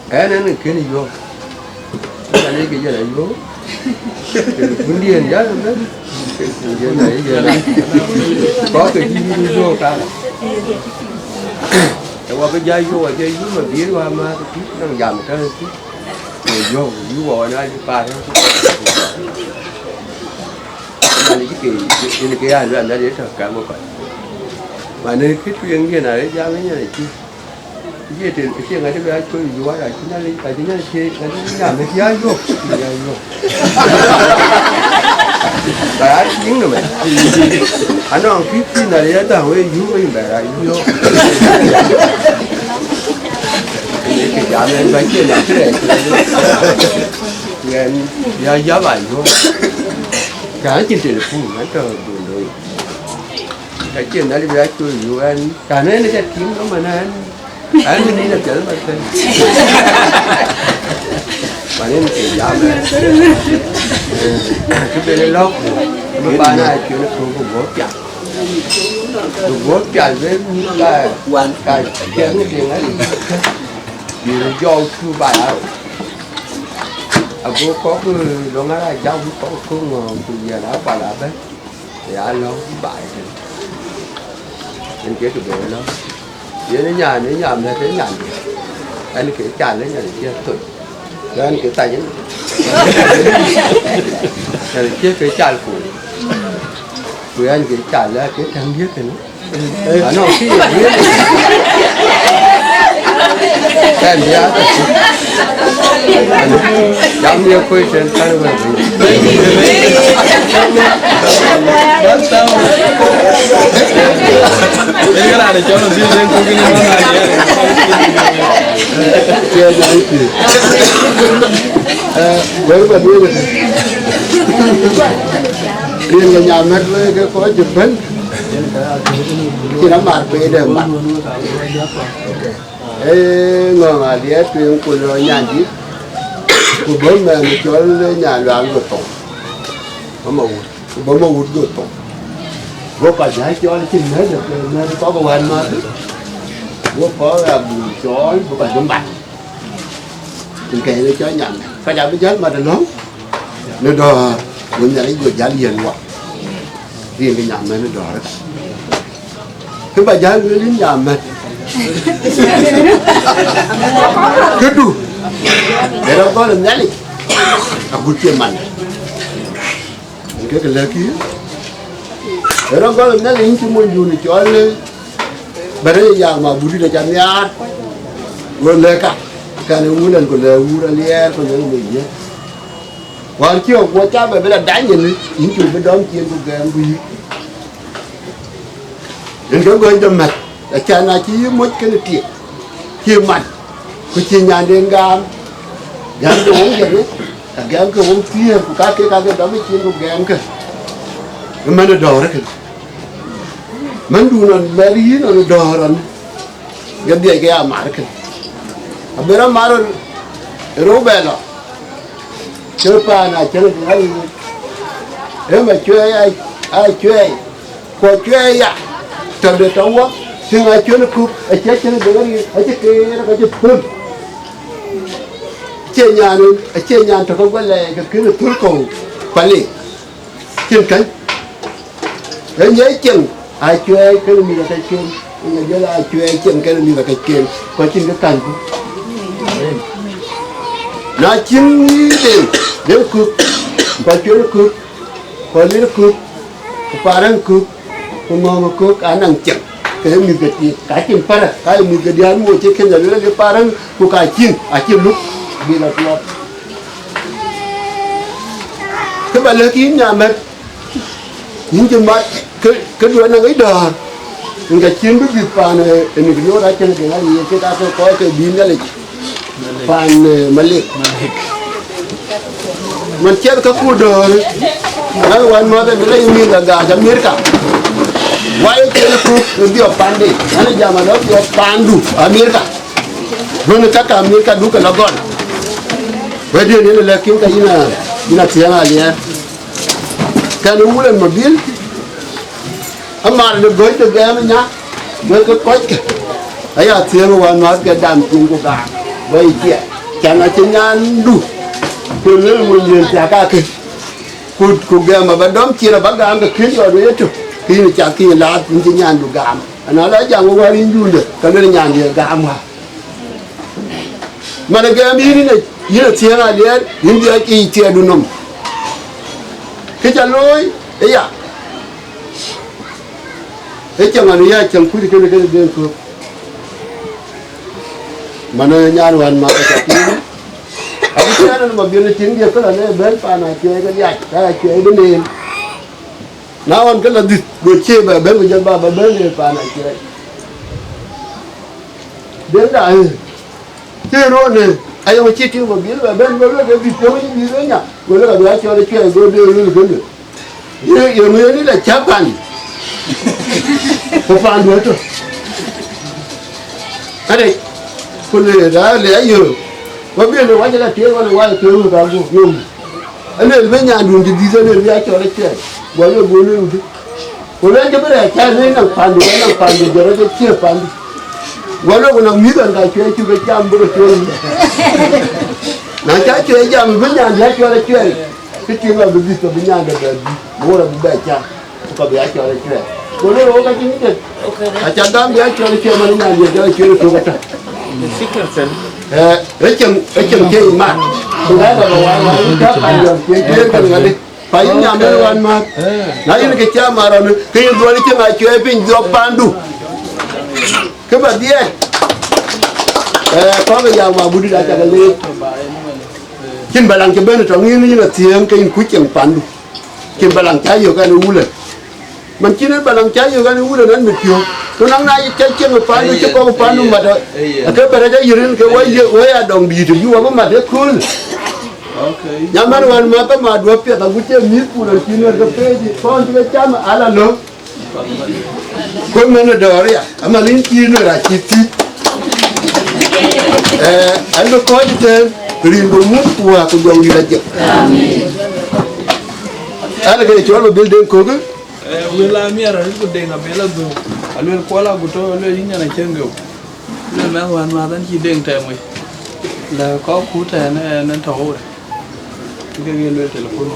thế nên cái này vô cái này cái giờ này vô muốn điền giá luôn đấy cái giờ này có cái gì vô cả qua cái dây vô mà biến qua mà cái nó dầm cái rồi vô rồi nó ba nó này cái anh đã để thật cả một vậy mà nên cái chuyện như này ra mấy này chứ cái chuyện cái này cái chơi quá là chúng ta lên tại chúng ta chơi nó làm cái giá vô tại anh dính rồi mày anh nói cái này đã tao với dú với mẹ lại vô cái giá này phải chơi làm cái này nghe giá bài vô cả chương trình phụ nó trời buồn rồi cái chuyện đó đi ra chơi vô anh cả này nó sẽ kiếm đó mà anh mới đi là chở mà tên mà nên cái giá này cái bên lóc cái ba này chuyện nó không có bớt chặt bớt chặt với cái quan cái chuyện ấy vì nó do chú bà cô có cái đó là cháu có ngon từ giờ đó bà là đấy thì anh nó bại thì nên kia tụi bé nó vậy đến nhà mình thấy nhà anh kể tràn đến nhà kia tuổi rồi anh kể tay nhá rồi kia kể tràn phủ rồi anh kể tràn ra cái thằng biết thì nó cái gì biết cái gì á giống như quay trên tay mình cái này để cho nó riêng cái nó này chưa nói gì với bà đưa riêng cái nhà mất với cái có chụp hình khi nó mặt về đều mặt ngồi mà đi truyền của rồi nhà gì của bố mẹ mình cho nhà loạn của tổ bố mà hút của tổ bố cả giải cho nó chừng hết được nên có công an mà bố có bùi chói bố bà giống bạch mình kể nó cho nhận phải làm cái chết mà nó nó đò mình nhận lấy giá liền quá riêng cái nhà mình nó đò đó cái bà giá người đến nhà mình cứ đủ để đâu có làm nhá đi bút tiền mình cái lẽ kia để đâu có làm nhá đi chúng mình dùng để cho lên bây giờ mà bút đi là chăm nhát rồi lấy cả cái này muốn lần còn lấy muốn lấy còn lấy mình nhé còn chiều qua cha bây giờ đánh nhìn những chuyện bên đó chuyện của cái anh quý những cái người cho mặt là cha na chỉ mất cái này tiền kia mặt cái chuyện nhà đen gam gam cái uống gì đấy gam cái uống kia của các cái đó mới chuyện của gam cơ mà nó đỏ đấy mình đun nó bé đi nó đỏ rồi cái gì cái mà đấy bây giờ mà rồi bé nó chơi pa na chơi cái em mà chơi ai chơi có chơi à trong đời trong quá thì ai chơi nó cúp ai chơi nó được đi ai chơi nó có chơi phun chơi nhà thì không có lẽ cái nó thua cầu phải đi trên cánh để nhớ chừng ai chơi cái mình là cái chơi bây giờ là ai chơi chừng cái mình là cái chơi có trên cái cành nó chín đi nếu cướp có chuyện cướp có lý nó cướp có phá răng cướp có mò cướp anh đang chậm cái mình cái gì cái chim phá ra cái mình cái điên mua chiếc khen rồi cái phá răng của cái chim lúc đi là lọt các bạn lấy kín nhà mình những chim mắt cái đuôi nó ấy đờ những cái chim biết việc phá này mình cái lúa đã chân cái gì cái ta có cái pin này pan malik man chết các khu đời nói quan mà cái lấy mình là gà trong America why cái khu đi ở pan đi anh giờ mà nó đi ở pan du America rồi các America du cái nó gọn bây giờ này là kiếm cái gì là tiền à nhỉ cái nó muốn làm một biến mà nó gọi được cái mà nhá với cái quách ấy là tiền quan mà cái đam tiền của gà bây giờ chẳng là trên nhà đủ tôi lấy một nghìn trả cả cái cuộc game mà bạn đóng chia là bắt gam cái khiến rồi đấy chứ khi mà trả kia là trên nhà đủ gam nó đã chẳng có đi du được cái nơi nhà thì gam mà cái game gì này như là tiền là đấy những cái tiền đủ nồng cái trả lối ấy à ấy chẳng là này chẳng cứ cái đơn cược mà nó nhà hoàn mà cái chuyện anh thấy nó mà biến tiếng Việt cái là nó bên pa này chơi cái gì cái chơi bên này nào anh cái là được chơi mà bên của dân ba bên này pa này chơi đến đại chơi rồi này anh mà chơi tiếng mà biến là bên là cái gì chơi cái gì đấy nhỉ rồi là bây giờ chơi rồi đưa cái được nhiều người này là chấp hành không phản đối thôi cái này con này đã lẽ nhiều và bây giờ quay lại tiếng con quay lại tiếng cả vô nhung anh này với nhà đường thì đi ra nên ra cho nó chơi quay lại bố luôn còn lên cho bây giờ cha nên là phản đối rồi nó chia phản quay lại còn nghĩ rằng cái chuyện chú cái cha bố cái chuyện nó cha chơi cha với nhà ra cho nó chơi cái chuyện là bị với nhà được bố là bị cha có bị cho nó chơi còn lên cái chuyện này cha đang bị cho nó chơi mà nhà cho nó chơi được không ở chừng chơi mà tôi thấy là ngoài các anh rồi chơi cái này đi phải nhà mấy anh mà nãy cái cha mà rồi cái đôi cái chơi chơi pin drop pandu cái bà đi có cái dòng mà budi đã trả cái lên trên bàn cái bên trong như là tiếng cái cuối chừng pandu trên bàn trái vô cái nó lên mình chỉ nói bàn trái vô cái nó lên anh mình chịu tôi nói nay trái chân một pandu chứ có một pandu mà rồi cái bàn trái vô cái quay đồng bì thì vô có mặt rất cool nhà mình hoàn mà có mà đuổi phía tao cũng chơi mít phụ rồi chỉ nói cái gì con cái cha mà ala nó con mình nó đỡ đấy à mà lính kia nó là chi tiết anh nó có chứ liền cũng muốn qua cũng dòng đi là chụp anh là cái chỗ mà building cố cứ Wila miara ni kudeng abela go. Alwel kwala guto alwel yinya na chengo. nên mẹ hoàn mà đến chỉ đèn thèm mày là có cú thèm nên thấu rồi cái gì luôn telephone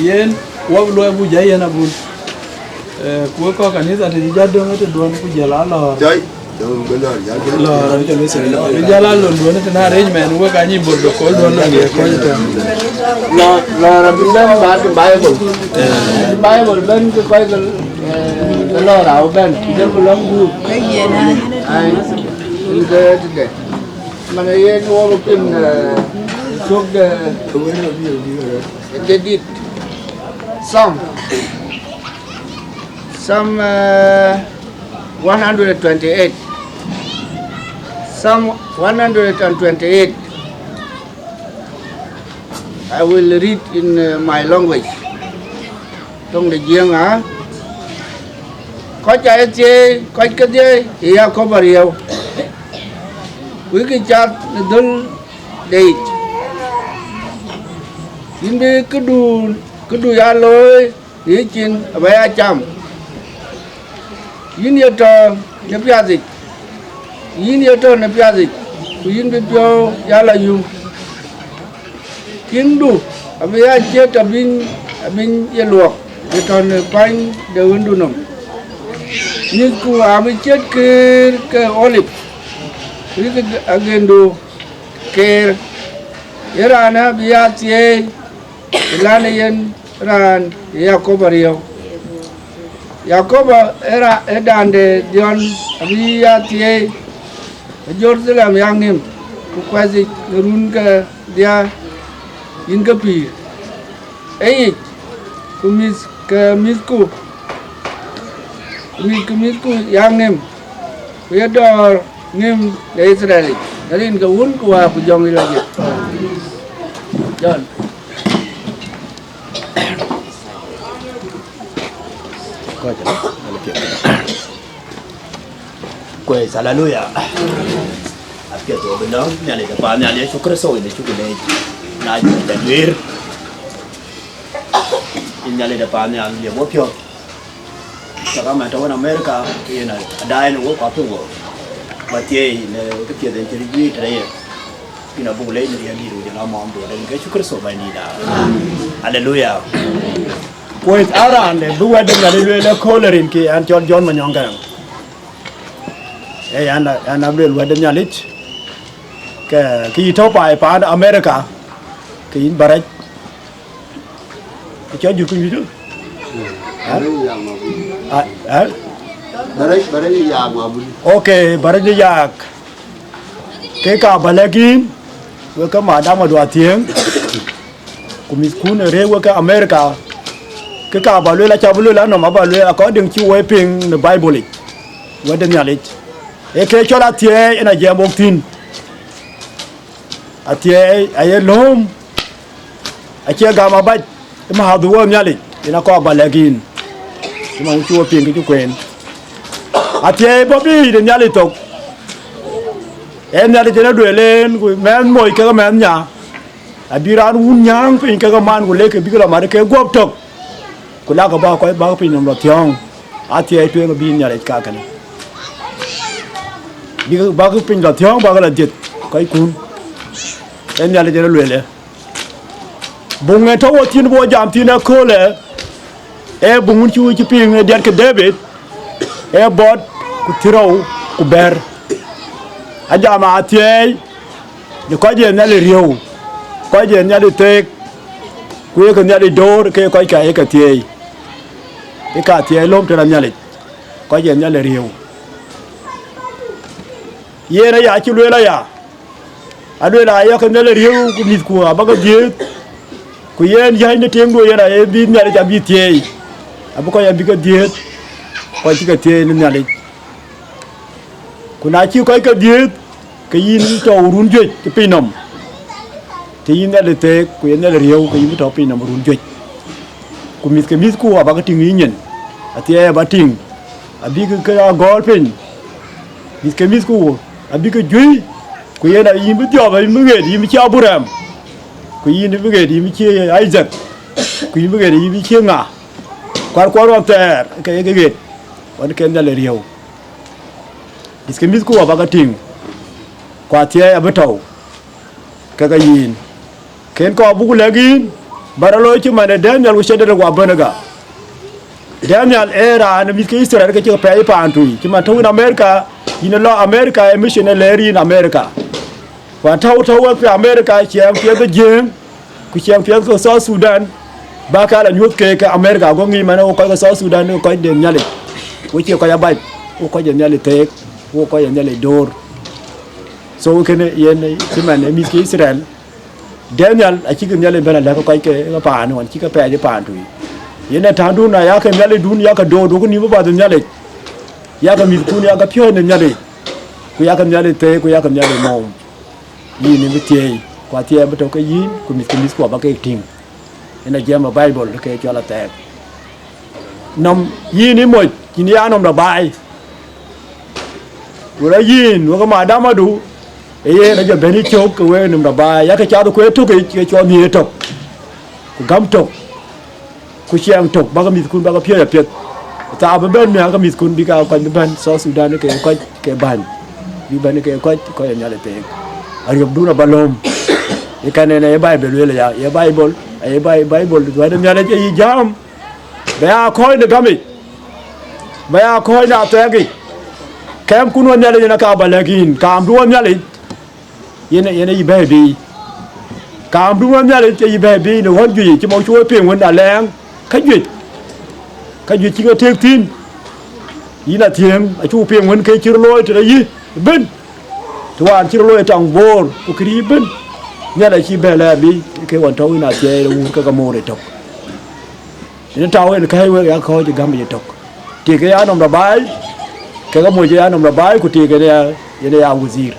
yên quá luôn bu giấy na bu cú có cái này thì ra đường thì đường bu giấy lá lò chơi đường bên đó lò giấy lá lò đường thì na range man quá cái gì bột được có đường là gì có gì lò là bên đó bán cái Bible bên cái lò đào bên dân có lắm bu cái gì nè ai cái cái mà này mua một cái thuốc they did some 128 some 128 I will read in my language trong để riêng á có chạy chơi có cái gì thì có bao nhiêu quý cái chat đơn date in be kudu ya lôi đi chín vậy chăm in yêu trò nhập gia dịch in yêu trò nhập gia dịch in be bio ya là dùng kiến đủ vậy chết tập bin ya luộc để còn quanh đều ăn đủ nồng như cô ами chết cái olive quý cái again do care era na biya tie ilana yen ran Yakob ariyo Yakob era edande John biya tie Jerusalem yangim ku kwazi run ka dia in ka pi ei ku misku yangim we dor ngim de Israel darin ka un ku wa ku jong ilaje John coi cho nó quê xả la nuôi à kia tụi bên đó nhà này là nhà này chú cứ sôi này chú cái này nhà này là duyên nhà này là nhà này vô phiêu các bạn trong America thì là đại nó có phiêu mà chơi là cái kia đến chơi duy đấy khi nào bùng lên thì đi rồi thì nó mong rồi nên cái chú cứ sôi bài đi đã hallelujah quê áo ran để bữa đêm là đi lên colorin kia anh John mà nhong cái anh làm được đêm nhà lít cái tháo bài phá America cái in Barach cái chỗอยู่cái gì đó Barach Yaak mà bún ok Barach Yaak cái cả Balakin với cái mà đam mà đùa tiếng của mình cuốn ở đây với cái America cái cả bảo lưỡi là cháu lưỡi là nó mà bảo lưỡi có đường chiu với pin the Bible với đêm nhà lít cái chỗ là thế là giờ một tin atie ay lom ache gama baj ma hadu wo nyali ina ko balagin ma uchu pin ki kwen atie bobi de nyali tok en nyali jena duelen ku men moy ka men nya abiran un nyang pin ka man ku leke bi la ma ke gop tok ku la ka ba ko ba pin no tyong atie pe bi nyali ka kan bi ba ku pin la tyong ba la jet ko kun em nhà lên luyện lệ bùng ngày thâu thiên vô giảm thiên là khô lệ em bùng chui chụp hình điện cái David em bớt cụ thirou cụ ber anh giảm à thế để có gì nhà lên riêu có gì nhà lên tê quê cái nhà lên đô cái coi cái thế lom cho nhà lên có gì nhà lên riêu ye này ya chịu luyện là ya ado la ya kan le riu ku nit ku abaga die ku yen ya ni tengo ya na e bi nyale ja bi tie abuko ya bi ga die ko ci ga tie ni nyale ku na ci ko ka die ke yin to run joj ke pinom te yin le te ku yen le riu ke yin to pinom run joj ku mis ku abaga ting yin atie ba ting abi ka gol pin mis ku abi ka jui ku yena yimbi dioga yimbi ngedi yimbi ci Abraham ku yimbi ngedi yimbi ci Isaac ku yimbi ngedi yimbi ci nga kwar on ter ke get wan ken dal rew Iskimit ku abagating kwa tie abato kaga yin ken ko bugu lagin baralo ci mane Daniel wo shedere wa banaga Daniel era na miske Israel ka ci pay pa antu ci man taw in America ina lo America e mission leri in America wa taw fi America ci am fi ga jeng ku ci am fi ko South Sudan ba ka la nyut ke ka America go ngi mane ko South Sudan ko de nyale wo ci ko ya bay ko de nyale tek ko ya nyale dor so kene yen ci man miske Israel Daniel a cikin nyale bana la ko ke ga pa an won ci ka pe je pa antu yene tandu na ya ka nyale dun ya ka do ko ni ba da nyale ya ka mi kun ya ka pyo ne nyale ku ya ka nyale te ku ya ka nyale mom yi ni bitie kwa tie ba to ka yin ku mi ko ba ke ting ina jema bible ke cho la te nom yi ni mo ni ya nom da bai wala yin wa ka ma da ma du e na je beni chok ko we nom da bai ya ka cha do ko to ke cho ni to ku gam to ku chiang tok ba ga mi kun ba ga pye pye ta ba ben me ga mi kun bi ga ko ban so Sudan ke ke ban bi ban ke ko ya le te ari du na balom e kan ne e bible le ya e bible do da nyale je jam ba ya ko ne gami ba ya ko na te gi kem kun won nyale na ka balagin kam du won nyale yene yi baby kam du won nyale je yi baby no won ju ji mo chu pe won da leng cái duyệt chỉ có thêm tin ý là thiềng ở chỗ phiền vấn cái chưa lôi thì là gì bên toàn chưa lôi trong vô của cái gì bên nhất là chỉ về là bị cái quan trọng là chơi là uống cái mồ để trọc nên trâu là cái cái khói thì găm bị trọc thì cái áo nằm là bái cái mồi cái áo nằm là bái của thì cái này áo gì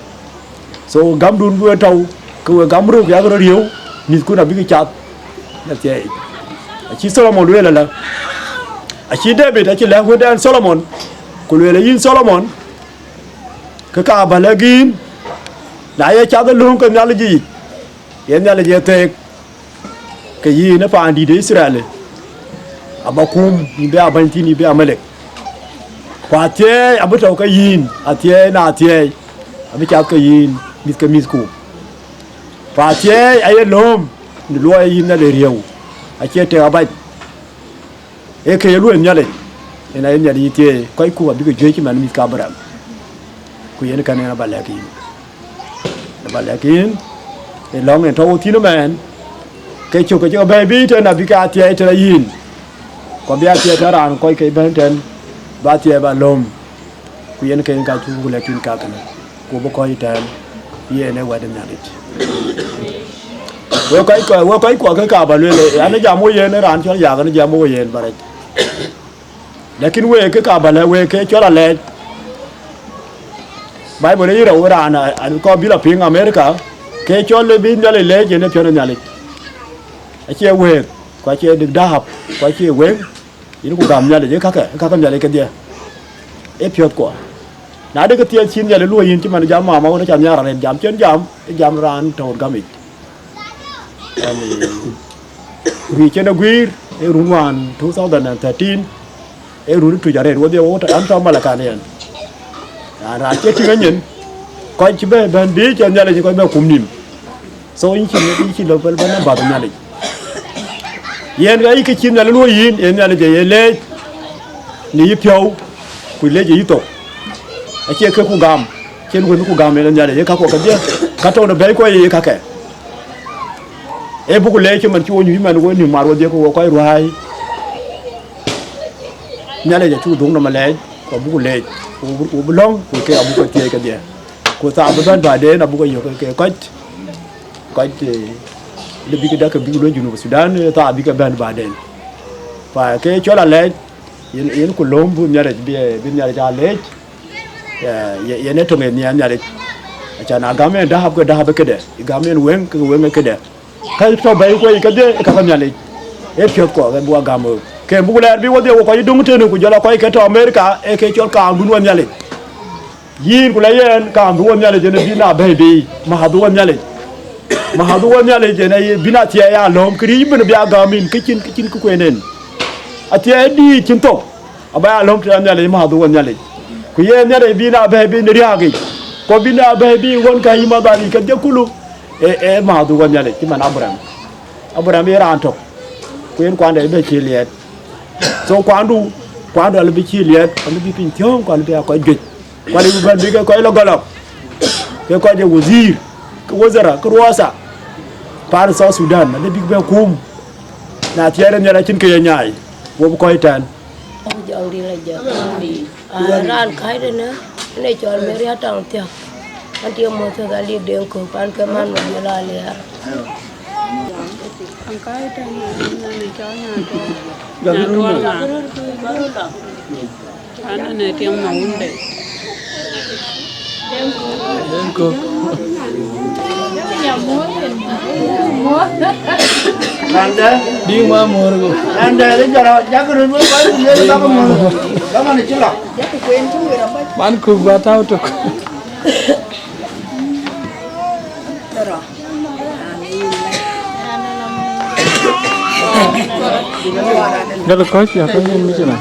so găm đun vừa trâu cái găm rồi cái áo riêu nhìn cũng là bị cái chặt là chơi chỉ Solomon lue là chỉ David chỉ là huấn luyện Solomon của lue là yin Solomon cái cả bà là gin nãy cháu cái luôn cái nhà là gì hiện nhà là gì thế cái gì nó phản đi đến Israel abakum ni be abanti ni be amalek kwa tie abuto cái yin atie na tie abi cháu cái yin cái misku kwa tie ay lom ni lo yin na le rieu ache te abai e ke lu nyale ina yin yali tie koi ku abi ke jeki man mi ka bara ku yen kan na balakin e long en to ti no man ke chu ke baby te na bi ka tie te yin ko bi atie ta ran koi ke ban ten ba tie ba lom ku yen ke ka chu la kin ka kan ko bo koi tan yen e wa de nyale wo kai ko cái cả bà luyện lệ anh ấy mua yên nó ran cho già nó mua yên bà đấy lakin we cái cả bà lệ we cái cho là lệ bài bữa nay đâu ran anh có biết là phim America cái cho lệ bin cho lệ cho nó nhà lệ anh chơi we qua chơi được đa học qua chơi we ini cũng làm nhà lệ chứ các nhà lệ cái gì ép phiền quá nãy đây cái tiền xin nhà lệ lui yên chứ mà nó giảm mà nó chạm nhà ra nên giảm ran trâu gamit vì trên agir erunwan 2013 erun tu jare wo de wo ta am ma la kan yan ra che ti nyen ko ci be ben bi ci nyale ci ko be kum nim so yin ci lo bal ban ba nyale yen ga yi ci nyale lo yin en nyale je le ni pyo ku le je yito a che ke ku gam chen ku gam le nyale ye ka ko ka je ka to no be ko yi ka ke e buku le ci man ci wonu man woni maro de ko ko ruai nyale ja ci dong na male ko buku le ko bulong ko ke abu ko tie ka dia ko ta ba ban ba de na buku yo ke ko le bi ka da ka bi lo junu Sudan ta bi ka ban ba de fa ke cho la le yen ko lom bu nyale bi nyale ja le ye ne to nge nyale cha na ga me da hab ke de ga me wen ke de cái trò bay quay cái đấy các nhà này ép phiền của cái bùa gam cái bùa này bị vô có đúng thế của giờ quay cái trò America cái cho càng đúng nhà này yin của lấy càng đúng nhà này cho nên bina baby mà đúng nhà này cho nên bina chia ya lom cái bên bia gamin cái chín cái quên nên à chia đi chín tổ à bây lom cho nhà này mà đúng nhà này ku ye ne re bi na be bi ne riagi ko bi na be bi won ka yima ba ni ka de kulu e ma du gon yale ti man Abraham era anto ku en kwande be chi liet so kwandu al bi chi liet al bi pin tiong ko al bi ko gej ko li ban bi ko lo galop ke ko je wazir ko wazara ko rosa par so Sudan na bi be kum na tiere nyara chin ke nyaay wo ko itan jawri la jawri ran kai de na ne chol me ria tang tia anti mo so ga li den ko pan ke man mo la le ang kai ta na ni cho nya to Jangan na ana ne tiang ma unde Dinka. Anda, Di ma morgo. anda ini cara jaga rumah baru dia tak mau. Kamu ni celak. Man ku ba tau to. Galo ko siya ko ni mi sina.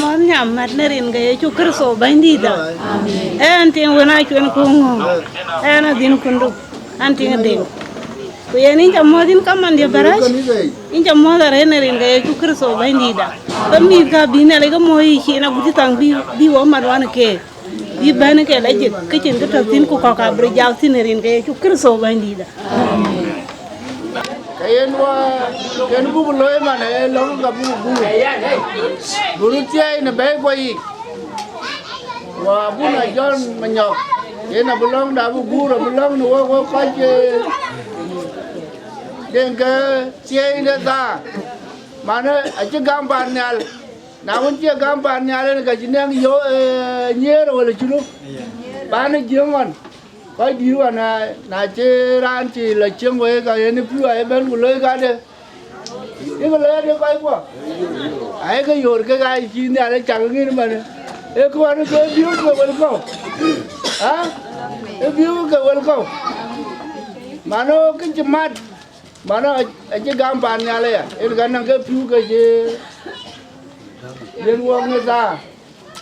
Mon nyam mat nerin ga chu kerso bandida antin wona chuen kungo ana din kundu antin de ko yani jamodin kaman dia Barach inja moda renerin ga chu kerso bandida kami ga binale ga moyi china buti tang bi wo marwan ke bi ban ke la jik kicin ga tin ku ka bre jaw tinerin ga chu kerso bandida Kayen bubu loy mana long ka bubu. Buru tiai na bay boy. Wa bu na John manyok. Ye na belong da bubu ra belong no wo ka je. Den ka tiai na ta. Mana aje gambar nyal. Na won je gambar nyal ka jinang yo nyer wala chulu. Bana jengon. Có điều na chơi ran chỉ là chiang với cái này phiêu ai bên của lơi cái đấy, cái lơi đấy cái quoi, ai cáiyor cái chi này là chẳng cái mà này, cái qua nó cái phiêu cái vẫn không, à, cái phiêu cái vẫn không, mà nó cái chim mát, mà nó cái gam bàn nhà này, cái năng cái phiêu cái gì, liên quan người ta,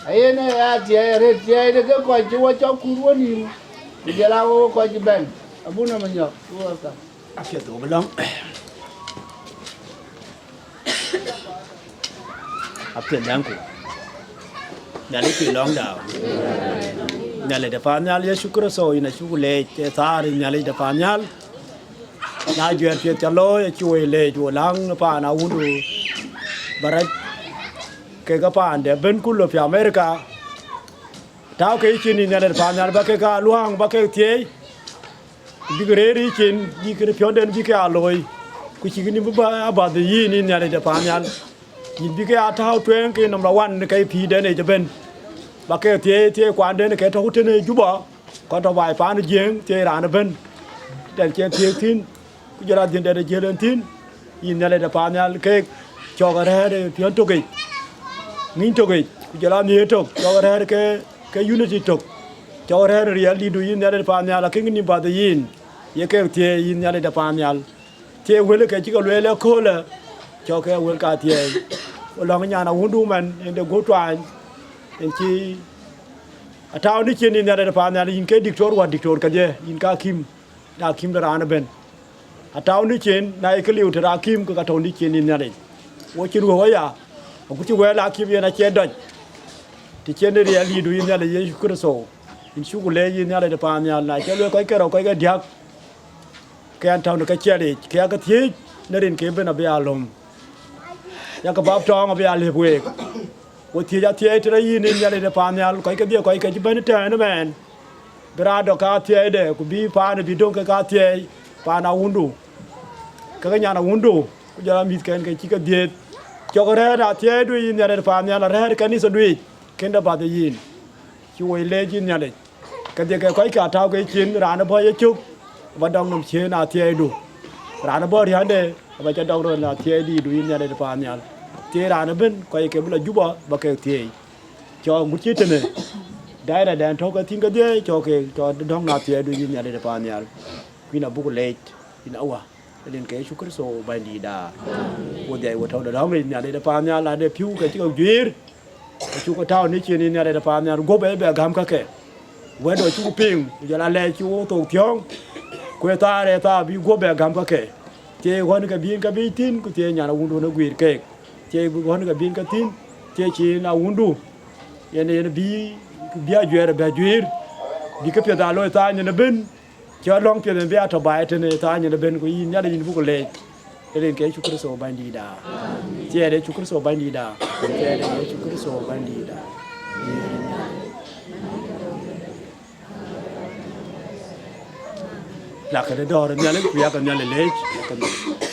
ai này chơi cái coi chơi cho cua nhiều. Dia lawo ko jiban abuna manyo ka afya to belong afya danku dali ki long daw nyale da fanyal ya shukra so ina shukule te tar nyale da fanyal na jwer te chalo ya chuwe le chu lang pa na undu Barach ke ga pa ande ben kulo fi America tao cái chuyện này là phàm nhà bác cái luang bác cái thế đi cái đấy chuyện đi cái phiếu đến đi cái alloy cứ chỉ cái niệm bà the gì này nhà là phàm nhà nhìn đi cái thao truyền cái number one cái phi đến này cho bên bác cái thế quan đến cái thao trên này chú bỏ còn thao vài phán nó giếng thế là nó bên để chơi thế thiên cứ giờ là tiền để chơi lên thiên nhìn nhà là phàm nhà cái cho cái đấy để phiếu trục cái nghìn trục cái giờ là nhiều trục cho cái đấy cái unity tok cho ra real di duin ya de panyal la king ni ba de yin ye ke tie yin ya de panyal tie wele ke chi ko le ko la cho ke wel ka tie lo nga na wundu man en de go twan en chi ataw ni chi ni ya de panyal yin ke dictor wa dictor ka je yin ka kim da kim da ran ben ataw ni chen na ke liu tra kim ko ka to ni chi ni ya de wo chi ro ya ku chi we la kim ye na che doj thì trên đây là đi đuôi nhà là gì cửa sổ, in chú của lê gì nhà là để nhà lại cái lối cái đầu cái điạc, cái anh thằng nó cái che đi cái thiết nó đến cái bên là bây lồng, nhà cái bắp tròn là bây lê bùi, ôi thì ra thiết thì đây nhà là để nhà cái điều cái bên trên nó men, bây giờ cái thiết đấy cũng bị phá nó bị đông cái thiết phá nào undu, cái nhà nào undu, bây giờ mình cái chỉ cái điệp, cho cái ra thiết đuôi nhà để nhà là ra cái ní số đuôi kenda ba de yin chuoi le jin nya le ka de ka kai ka thao cái chiến ra nó bao chuk và đông nằm chế na thiê đủ rana bor yande ba cha dong ro la tie di du yin nyale pa nyal tie rana ben ko ke bula juba ba ke tie cho ngut chi tene dai ra dan to ka tin ka de cho ke cho dong na tie du yin nyale pa nyal kwina bu ko late ina wa den ke chu kr so ba di da wo dai wo to da dong yin nyale pa nyal la de piu ke chi ko jwir chu ko taw ni chi ni nyale pa nyal go be be gam ka ke we do chu ping ya la le chu to tyong ko ta re ta bi go be gam ka ke che gon ka bin ka bi tin ku che nya na undu na gwir ke che gon ka bin ka tin che chi na undu yene bi bia jwer ba jwer bi ka pe da lo ta nya na ben che long pe ben bia to ba te ne ta nya na ben ko yin nya da yin bu ko le ren ke chu kr so ba ndi da che de chu kr so ba ndi da che de chu kr so ba ndi da la ka de do nya le ku ya ka nya le le